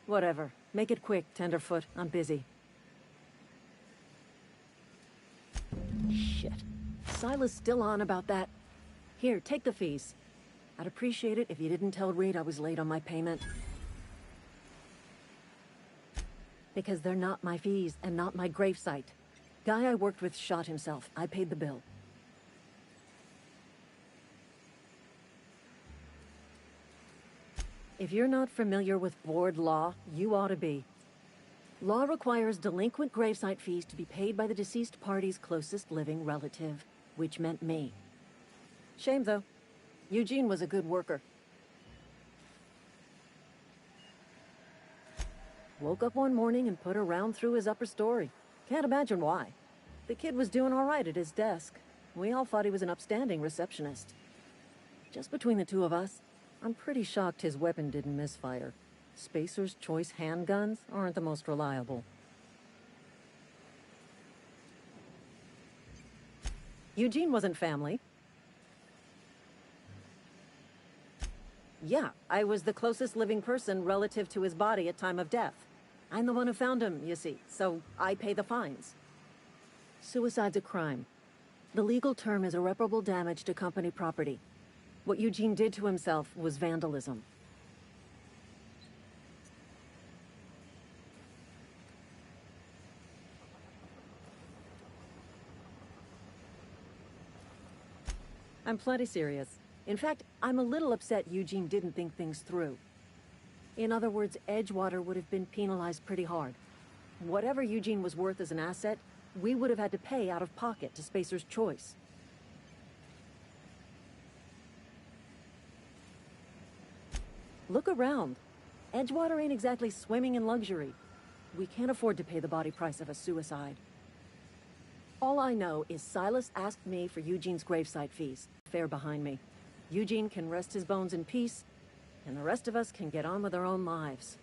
Whatever. Make it quick, Tenderfoot. I'm busy. Shit. Silas still on about that. Here, take the fees. I'd appreciate it if you didn't tell Reed I was late on my payment. Because they're not my fees and not my gravesite. Guy I worked with shot himself. I paid the bill. If you're not familiar with board law, you ought to be. Law requires delinquent gravesite fees to be paid by the deceased party's closest living relative, which meant me. Shame, though. Eugene was a good worker. Woke up one morning and put a round through his upper story. Can't imagine why. The kid was doing all right at his desk. We all thought he was an upstanding receptionist. Just between the two of us, I'm pretty shocked his weapon didn't misfire. Spacer's Choice handguns aren't the most reliable. Eugene wasn't family. Yeah, I was the closest living person relative to his body at time of death. I'm the one who found him, you see, so I pay the fines. Suicide's a crime. The legal term is irreparable damage to company property. What Eugene did to himself was vandalism. I'm plenty serious. In fact, I'm a little upset Eugene didn't think things through. In other words, Edgewater would have been penalized pretty hard. Whatever Eugene was worth as an asset, we would have had to pay out of pocket to Spacer's Choice. Look around. Edgewater ain't exactly swimming in luxury. We can't afford to pay the body price of a suicide. All I know is Silas asked me for Eugene's gravesite fees. Fair behind me. Eugene can rest his bones in peace, and the rest of us can get on with our own lives.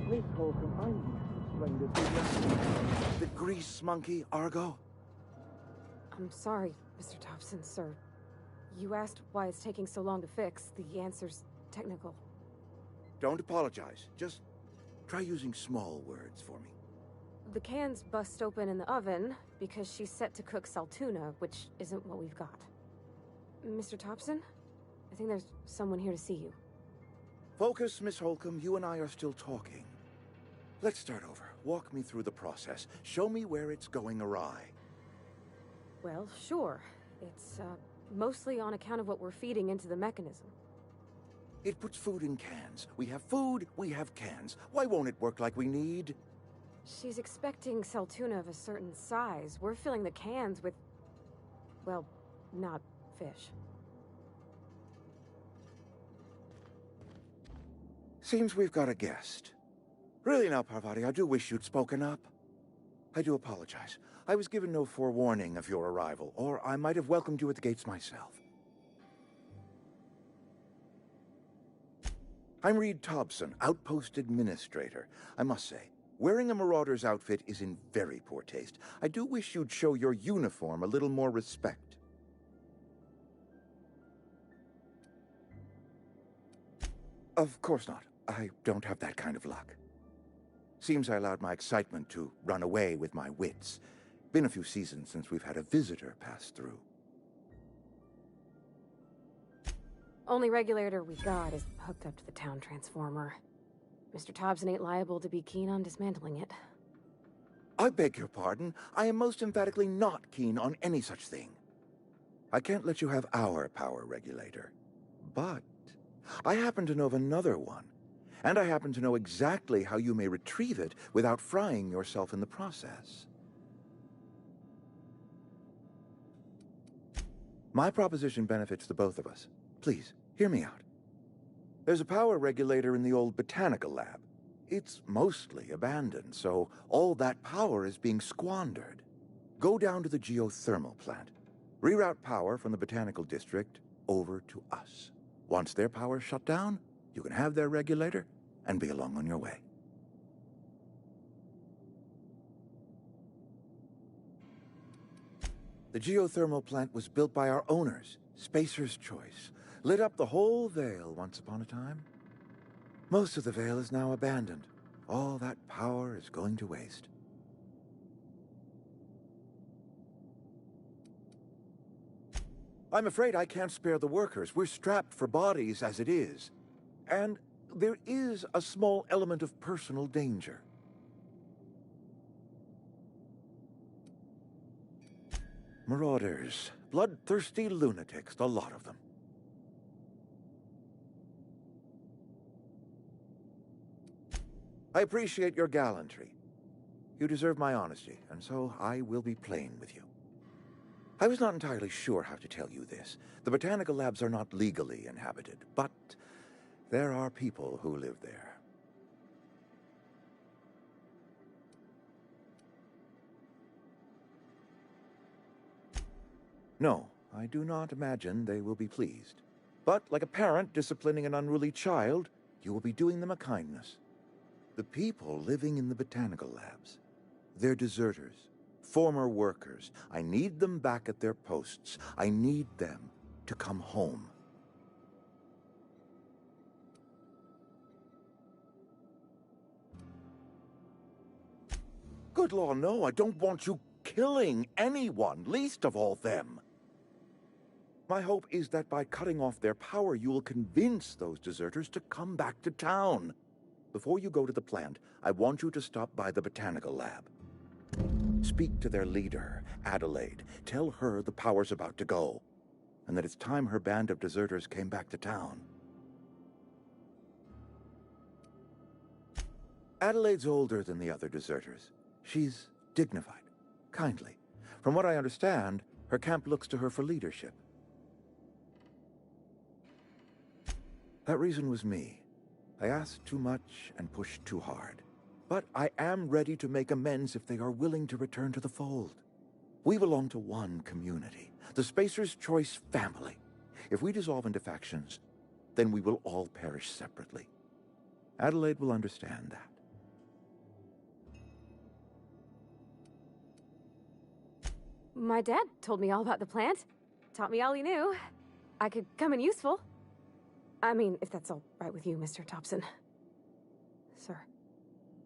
Please, Holcomb, I need to explain this to you. The grease monkey, Argo? I'm sorry, Mr. Thompson, sir. You asked why it's taking so long to fix. The answer's technical. Don't apologize. Just try using small words for me. The cans bust open in the oven because she's set to cook saltuna, which isn't what we've got. Mr. Thompson? I think there's someone here to see you. Focus, Miss Holcomb. You and I are still talking. Let's start over. Walk me through the process. Show me where it's going awry. Well, sure. It's, mostly on account of what we're feeding into the mechanism. It puts food in cans. We have food, we have cans. Why won't it work like we need? She's expecting saltuna of a certain size. We're filling the cans with, well, not fish. Seems we've got a guest. Really now, Parvati, I do wish you'd spoken up. I do apologize. I was given no forewarning of your arrival, or I might have welcomed you at the gates myself. I'm Reed Thompson, Outpost Administrator. I must say, wearing a Marauder's outfit is in very poor taste. I do wish you'd show your uniform a little more respect. Of course not. I don't have that kind of luck. Seems I allowed my excitement to run away with my wits. Been a few seasons since we've had a visitor pass through. Only regulator we got is hooked up to the town transformer. Mr. Thompson ain't liable to be keen on dismantling it. I beg your pardon. I am most emphatically not keen on any such thing. I can't let you have our power regulator. But I happen to know of another one. And I happen to know exactly how you may retrieve it without frying yourself in the process. My proposition benefits the both of us. Please, hear me out. There's a power regulator in the old botanical lab. It's mostly abandoned, so all that power is being squandered. Go down to the geothermal plant. Reroute power from the botanical district over to us. Once their power's shut down, you can have their regulator and be along on your way. The geothermal plant was built by our owners, Spacer's Choice. Lit up the whole Vale once upon a time. Most of the Vale is now abandoned. All that power is going to waste. I'm afraid I can't spare the workers. We're strapped for bodies as it is. And there is a small element of personal danger. Marauders. Bloodthirsty lunatics, a lot of them. I appreciate your gallantry. You deserve my honesty, and so I will be plain with you. I was not entirely sure how to tell you this. The botanical labs are not legally inhabited, but there are people who live there. No, I do not imagine they will be pleased. But like a parent disciplining an unruly child, you will be doing them a kindness. The people living in the botanical labs, they're deserters, former workers. I need them back at their posts. I need them to come home. Good law, no, I don't want you killing anyone, least of all them. My hope is that by cutting off their power, you will convince those deserters to come back to town. Before you go to the plant, I want you to stop by the botanical lab. Speak to their leader, Adelaide. Tell her the power's about to go, and that it's time her band of deserters came back to town. Adelaide's older than the other deserters. She's dignified, kindly. From what I understand, her camp looks to her for leadership. That reason was me. I asked too much and pushed too hard. But I am ready to make amends if they are willing to return to the fold. We belong to one community, the Spacer's Choice family. If we dissolve into factions, then we will all perish separately. Adelaide will understand that. My dad told me all about the plant. Taught me all he knew. I could come in useful. I mean, if that's all right with you, Mr. Thompson. Sir.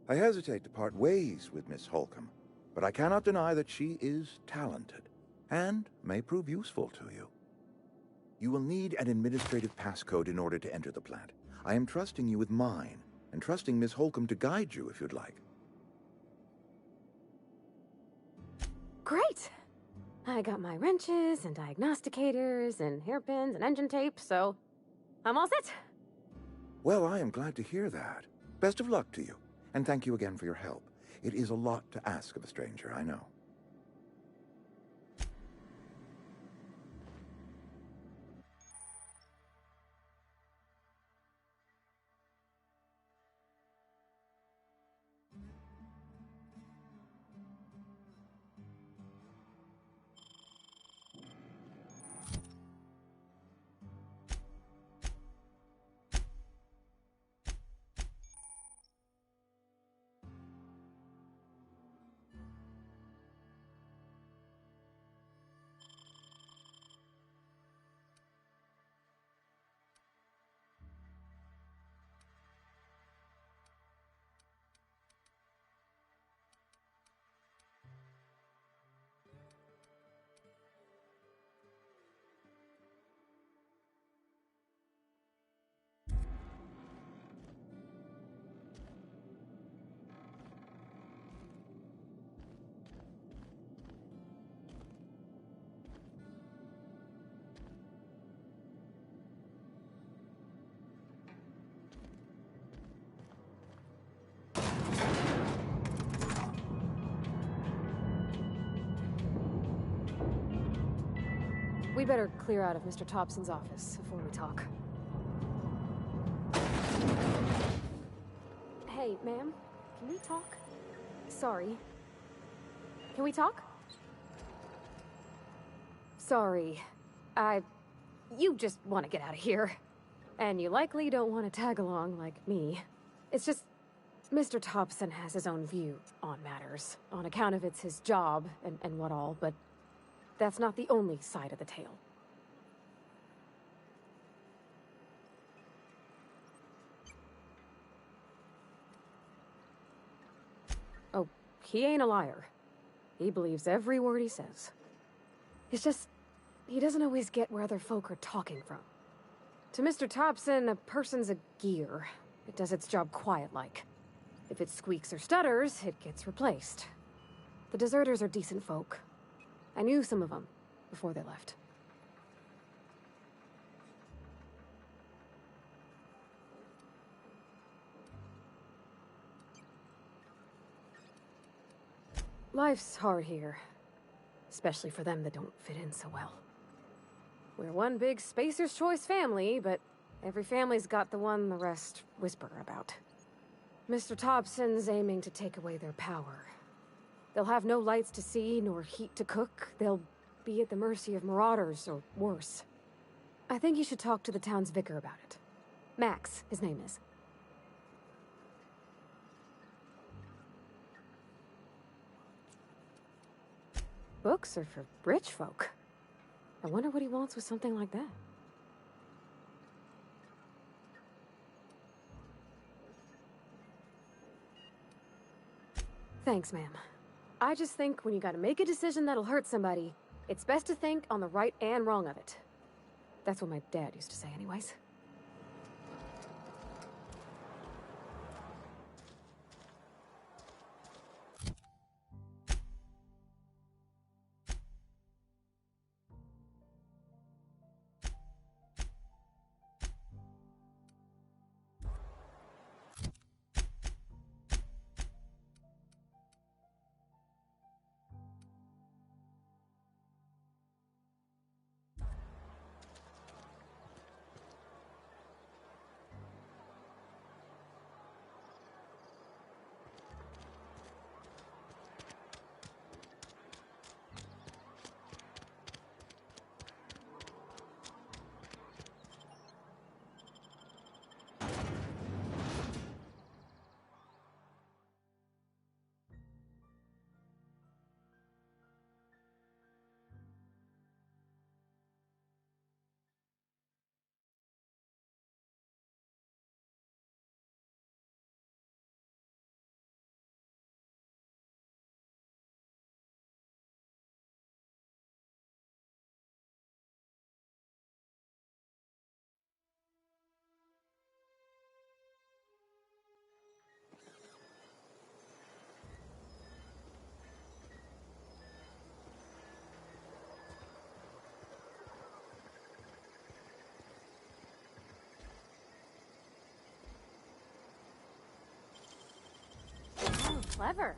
I hesitate to part ways with Miss Holcomb, but I cannot deny that she is talented and may prove useful to you. You will need an administrative passcode in order to enter the plant. I am trusting you with mine, and trusting Miss Holcomb to guide you if you'd like. Great! I got my wrenches and diagnosticators and hairpins and engine tape, so I'm all set. Well, I am glad to hear that. Best of luck to you, and thank you again for your help. It is a lot to ask of a stranger, I know. We better clear out of Mr. Thompson's office before we talk. Hey, ma'am, can we talk? Sorry. Can we talk? Sorry. You just want to get out of here. And you likely don't want to tag along like me. It's just, Mr. Thompson has his own view on matters, on account of it's his job and what all, but that's not the only side of the tale. Oh, he ain't a liar. He believes every word he says. It's just, he doesn't always get where other folk are talking from. To Mr. Thompson, a person's a gear. It does its job quiet-like. If it squeaks or stutters, it gets replaced. The deserters are decent folk. I knew some of them before they left. Life's hard here, especially for them that don't fit in so well. We're one big Spacer's Choice family, but every family's got the one the rest whisper about. Mr. Thompson's aiming to take away their power. They'll have no lights to see, nor heat to cook. They'll be at the mercy of marauders, or worse. I think you should talk to the town's vicar about it. Max, his name is. Books are for rich folk. I wonder what he wants with something like that. Thanks, ma'am. I just think when you gotta make a decision that'll hurt somebody, it's best to think on the right and wrong of it. That's what my dad used to say anyways. Clever.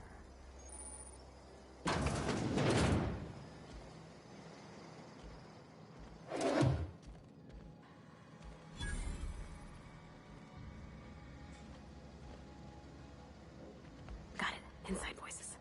Got it. Inside voices.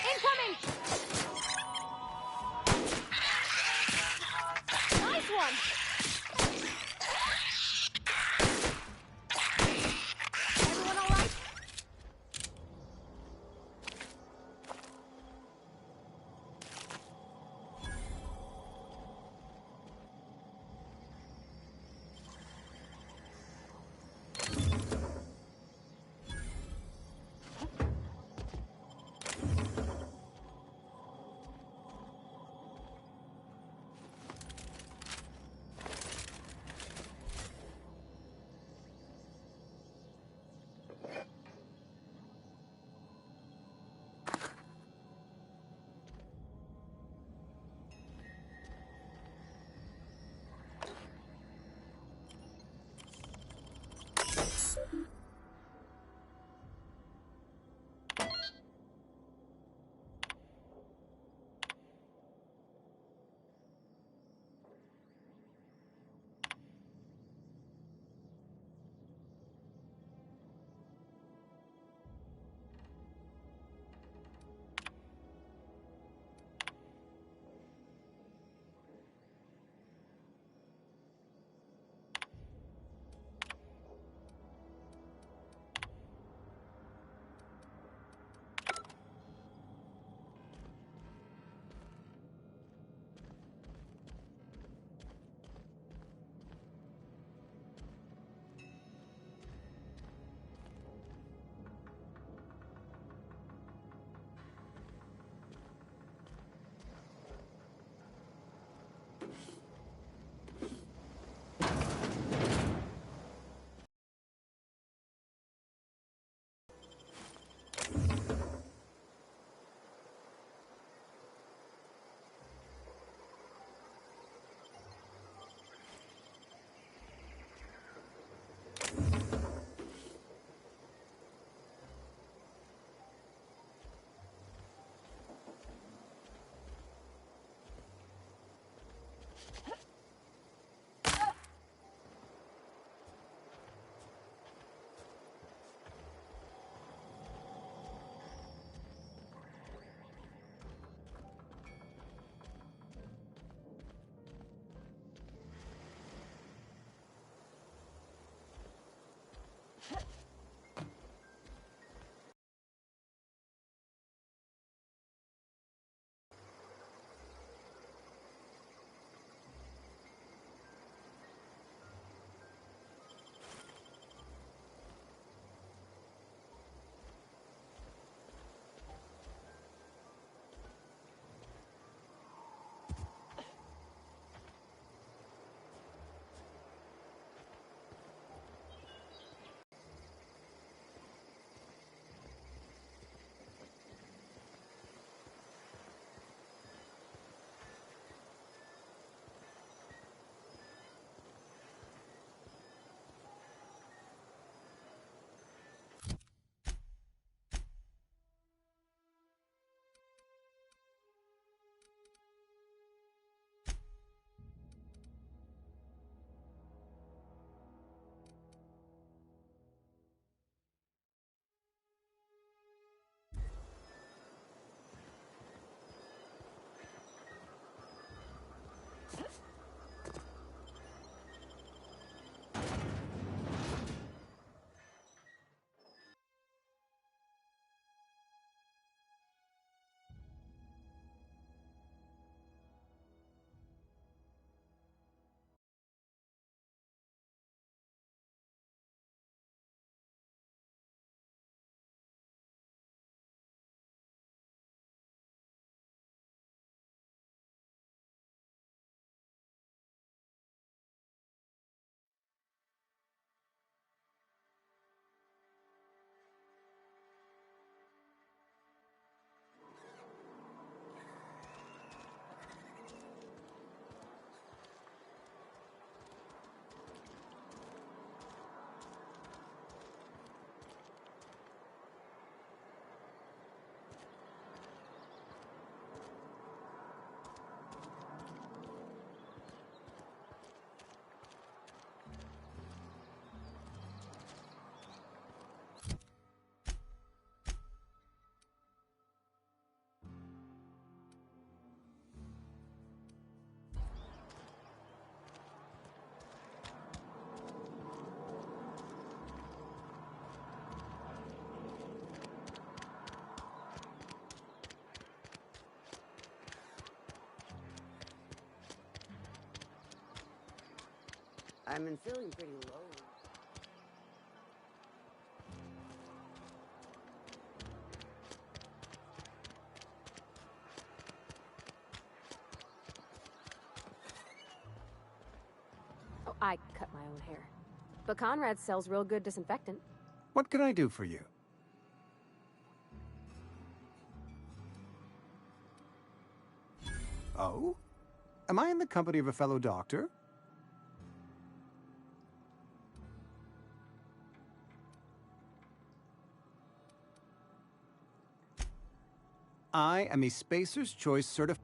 Incoming! Nice one! Everyone all right? I've been feeling pretty low. Oh, I cut my own hair. But Conrad sells real good disinfectant. What can I do for you? Oh? Am I in the company of a fellow doctor? I am a Spacer's Choice certified...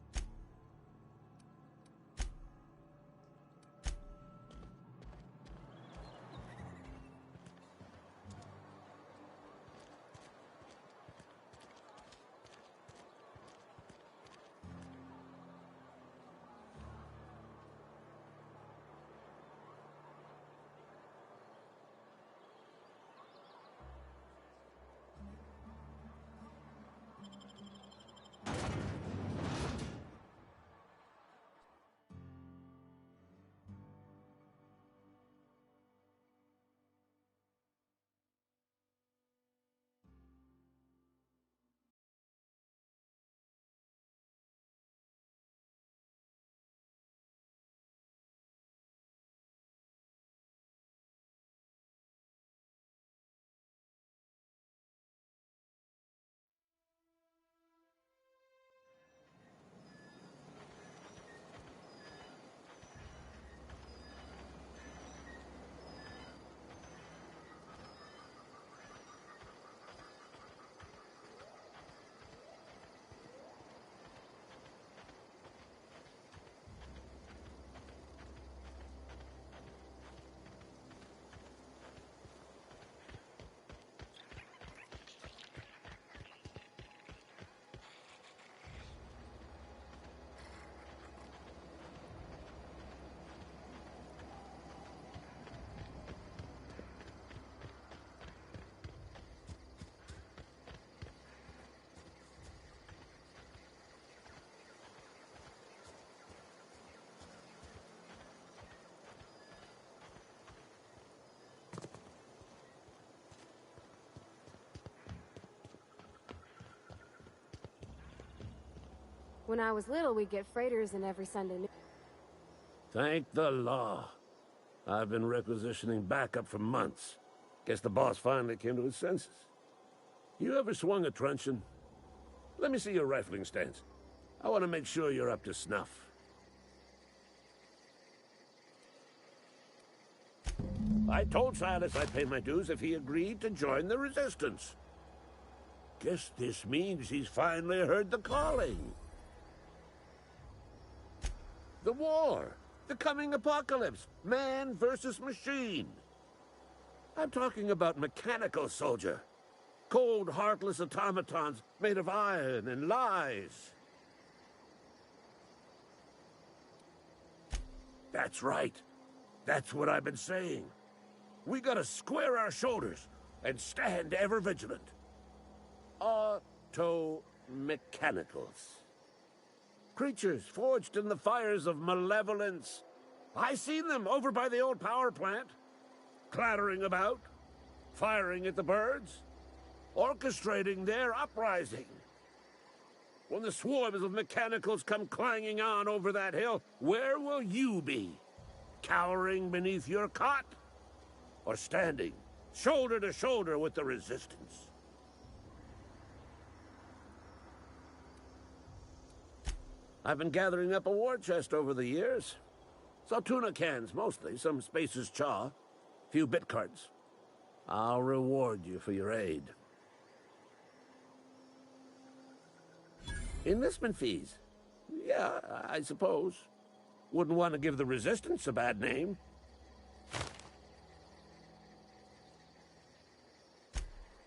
When I was little, we'd get freighters in every Sunday news. Thank the law. I've been requisitioning backup for months. Guess the boss finally came to his senses. You ever swung a truncheon? Let me see your rifling stance. I want to make sure you're up to snuff. I told Silas I'd pay my dues if he agreed to join the resistance. Guess this means he's finally heard the calling. The war, the coming apocalypse, man versus machine. I'm talking about mechanical soldier. Cold, heartless automatons made of iron and lies. That's right. That's what I've been saying. We gotta square our shoulders and stand ever vigilant. Auto-mechanicals. Creatures forged in the fires of malevolence. I seen them over by the old power plant, clattering about, firing at the birds, orchestrating their uprising. When the swarms of mechanicals come clanging on over that hill, where will you be? Cowering beneath your cot? Or standing, shoulder to shoulder with the resistance? I've been gathering up a war chest over the years. Saltuna cans, mostly. Some Spacer's chaw. Few bit cards. I'll reward you for your aid. Enlistment fees. Yeah, I suppose. Wouldn't want to give the Resistance a bad name.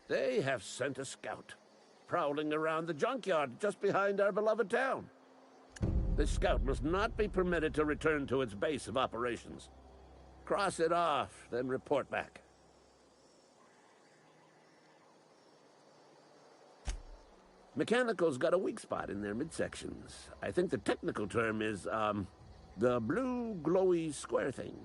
They have sent a scout, prowling around the junkyard just behind our beloved town. This scout must not be permitted to return to its base of operations. Cross it off, then report back. Mechanicals got a weak spot in their midsections. I think the technical term is, the blue glowy square thing.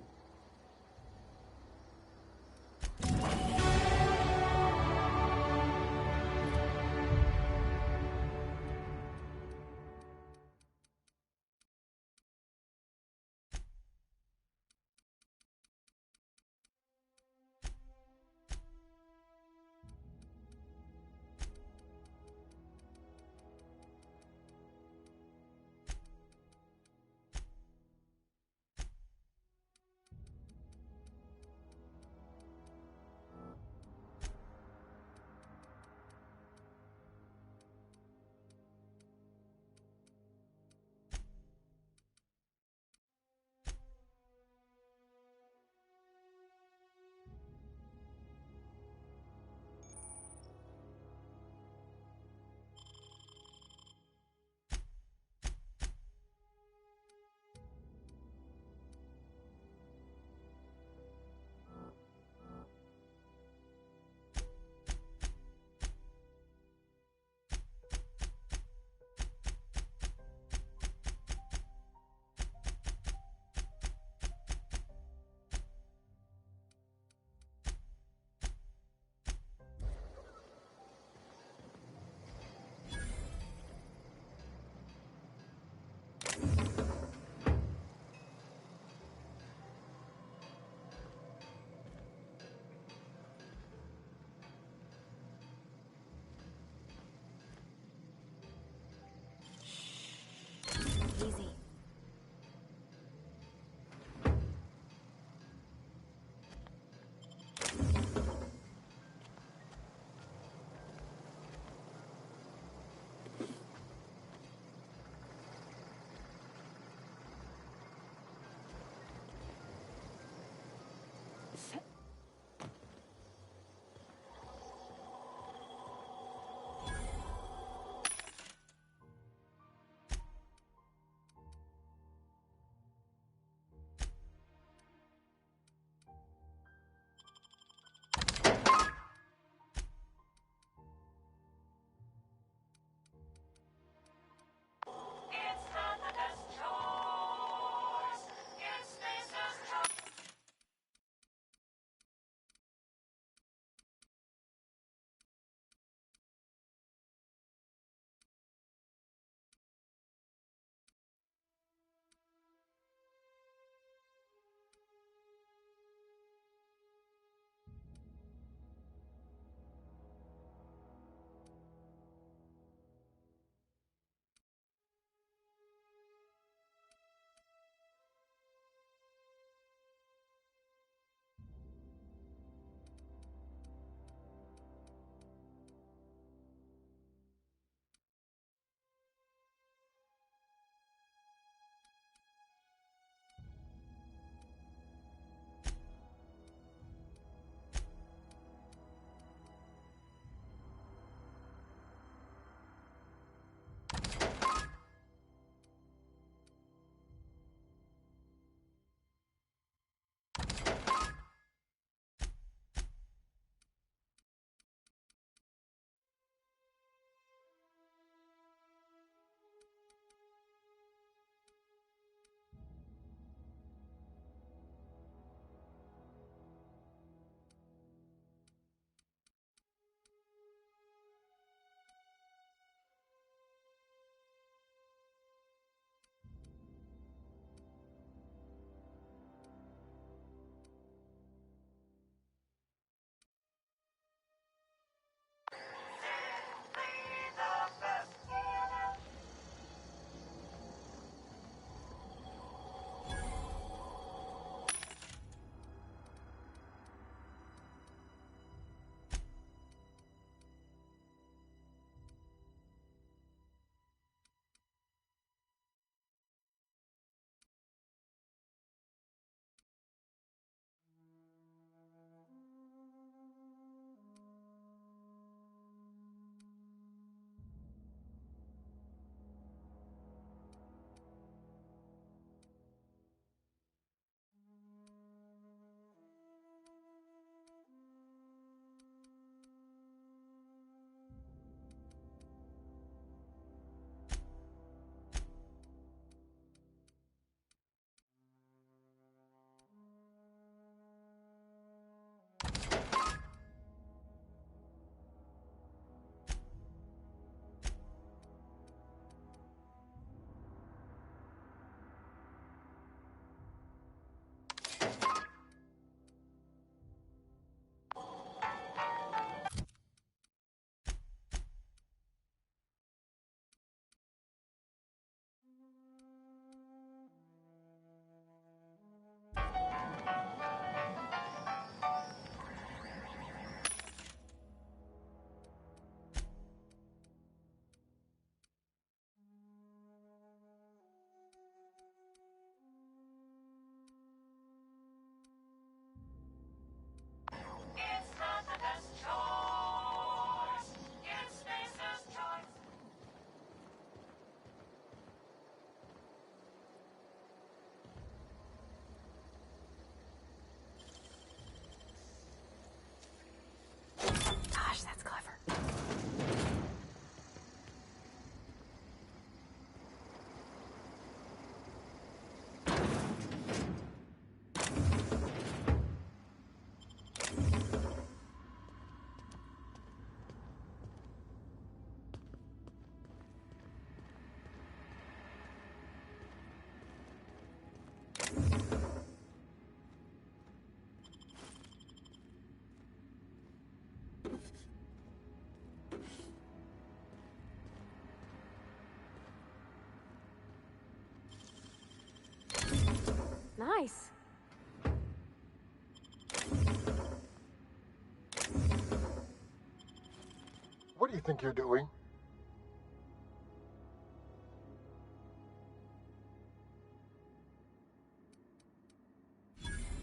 Nice. What do you think you're doing?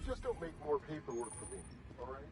Just don't make more paperwork for me, all right?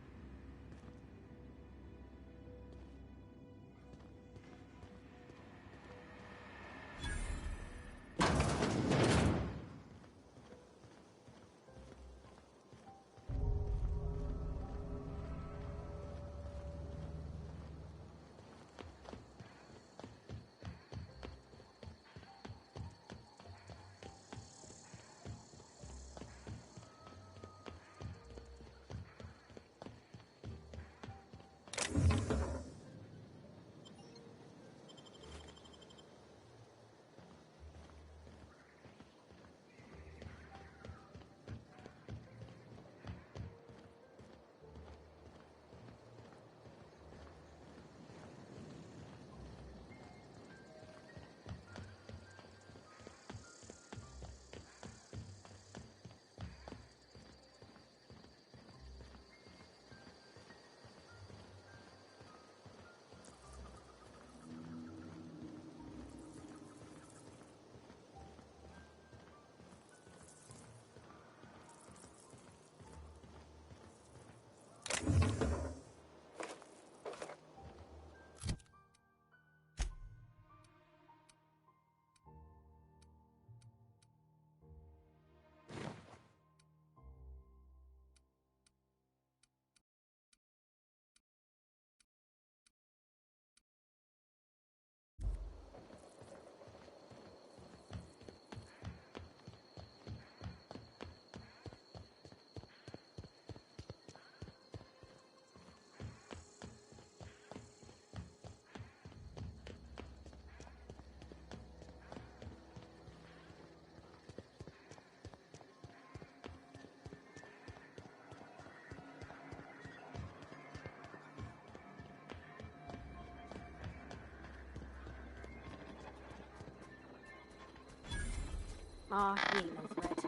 Aw, he ain't no threat.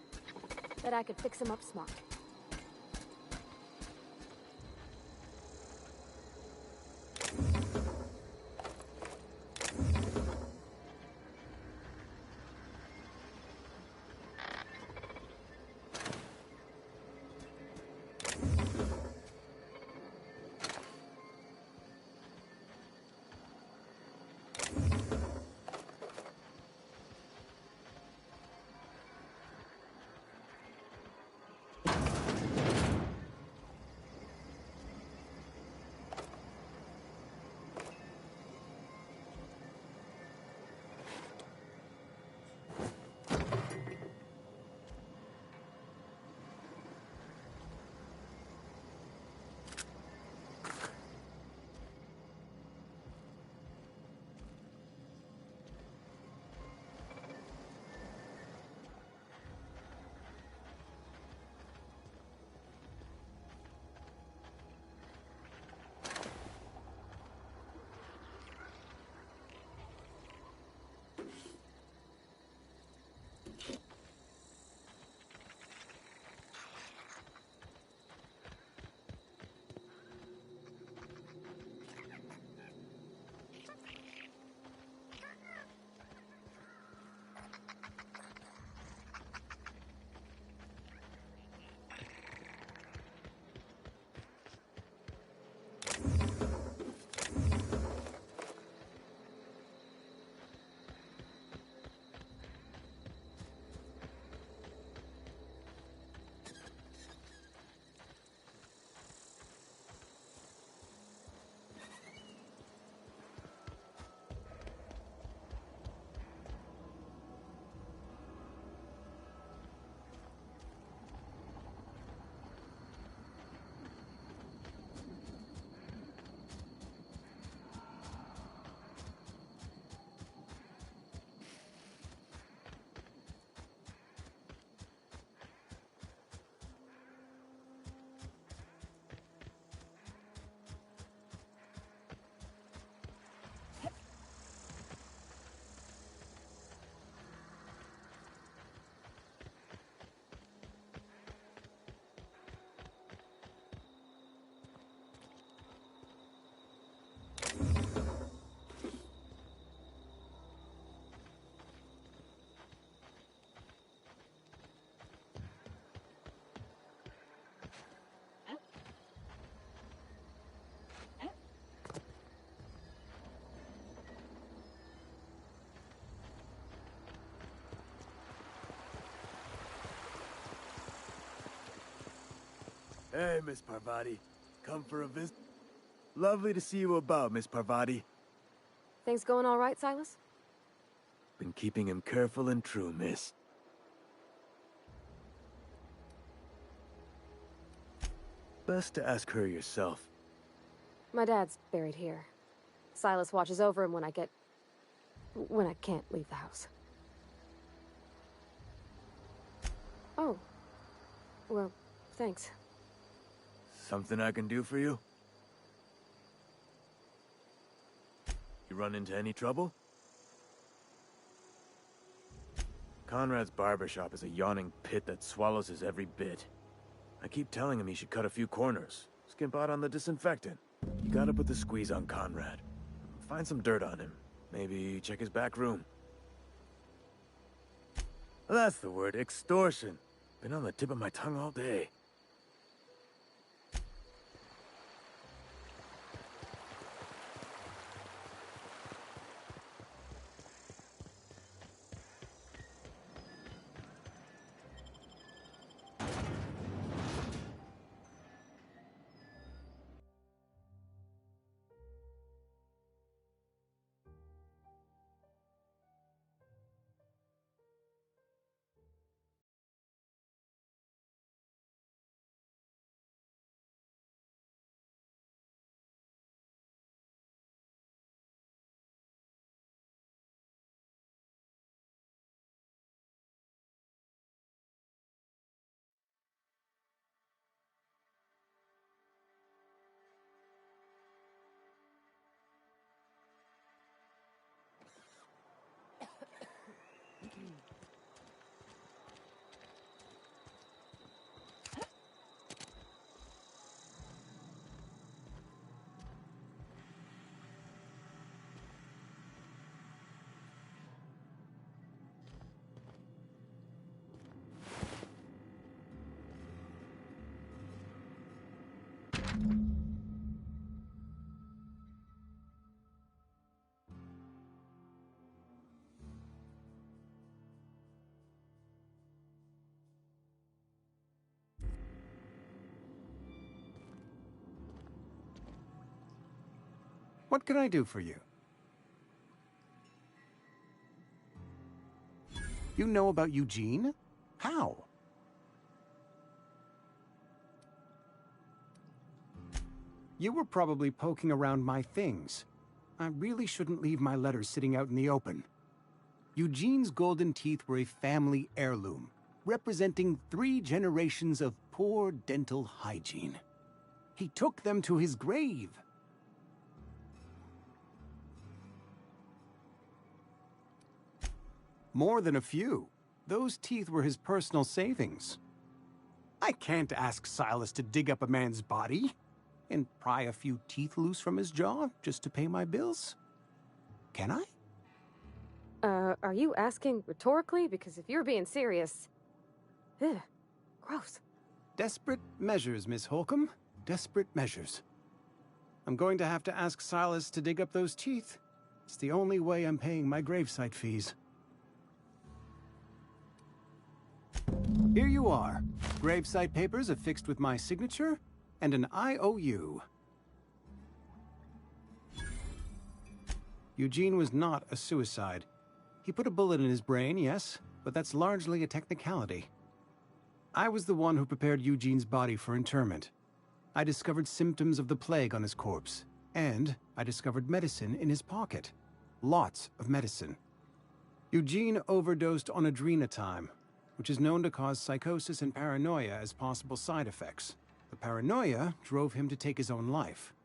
Bet I could fix him up smart. Hey, Miss Parvati. Come for a visit? Lovely to see you about, Miss Parvati. Things going all right, Silas? Been keeping him careful and true, miss. Best to ask her yourself. My dad's buried here. Silas watches over him when I can't leave the house. Oh. Well, thanks. Something I can do for you? You run into any trouble? Conrad's barbershop is a yawning pit that swallows his every bit. I keep telling him he should cut a few corners, skimp out on the disinfectant. You gotta put the squeeze on Conrad. Find some dirt on him. Maybe check his back room. That's the word, extortion. Been on the tip of my tongue all day. What can I do for you? You know about Eugene? How? You were probably poking around my things. I really shouldn't leave my letters sitting out in the open. Eugene's golden teeth were a family heirloom, representing 3 generations of poor dental hygiene. He took them to his grave. More than a few. Those teeth were his personal savings. I can't ask Silas to dig up a man's body and pry a few teeth loose from his jaw just to pay my bills. Can I? Are you asking rhetorically? Because if you're being serious... Ugh, gross. Desperate measures, Miss Holcomb. Desperate measures. I'm going to have to ask Silas to dig up those teeth. It's the only way I'm paying my gravesite fees. Here you are. Gravesite papers affixed with my signature and an IOU. Eugene was not a suicide. He put a bullet in his brain, yes, but that's largely a technicality. I was the one who prepared Eugene's body for interment. I discovered symptoms of the plague on his corpse, and I discovered medicine in his pocket. Lots of medicine. Eugene overdosed on adrenatime, which is known to cause psychosis and paranoia as possible side effects. The paranoia drove him to take his own life.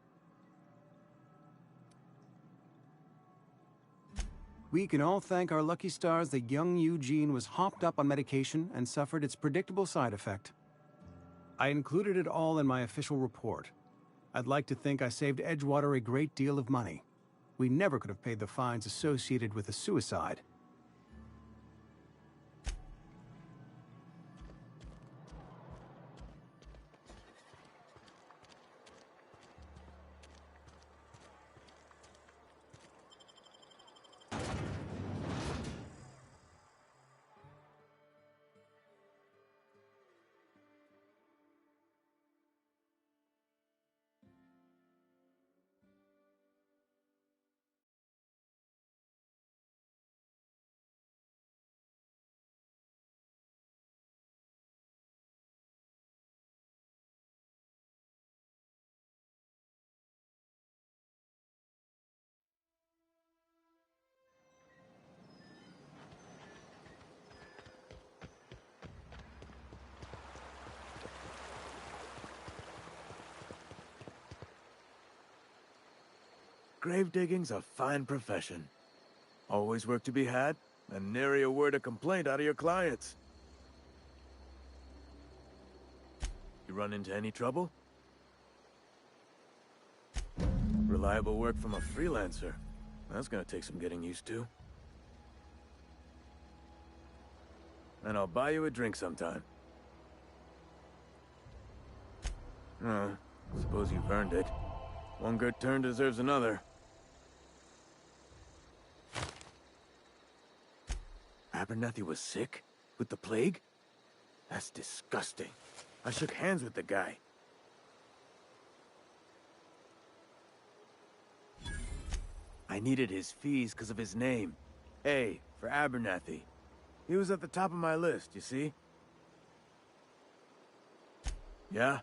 We can all thank our lucky stars that young Eugene was hopped up on medication and suffered its predictable side effect. I included it all in my official report. I'd like to think I saved Edgewater a great deal of money. We never could have paid the fines associated with a suicide. gravedigging's a fine profession. Always work to be had, and nary a word of complaint out of your clients. You run into any trouble? Reliable work from a freelancer. That's gonna take some getting used to. And I'll buy you a drink sometime. Oh, suppose you've earned it. One good turn deserves another. Abernathy was sick? With the plague? That's disgusting. I shook hands with the guy. I needed his fees because of his name. A, for Abernathy. He was at the top of my list, you see? Yeah?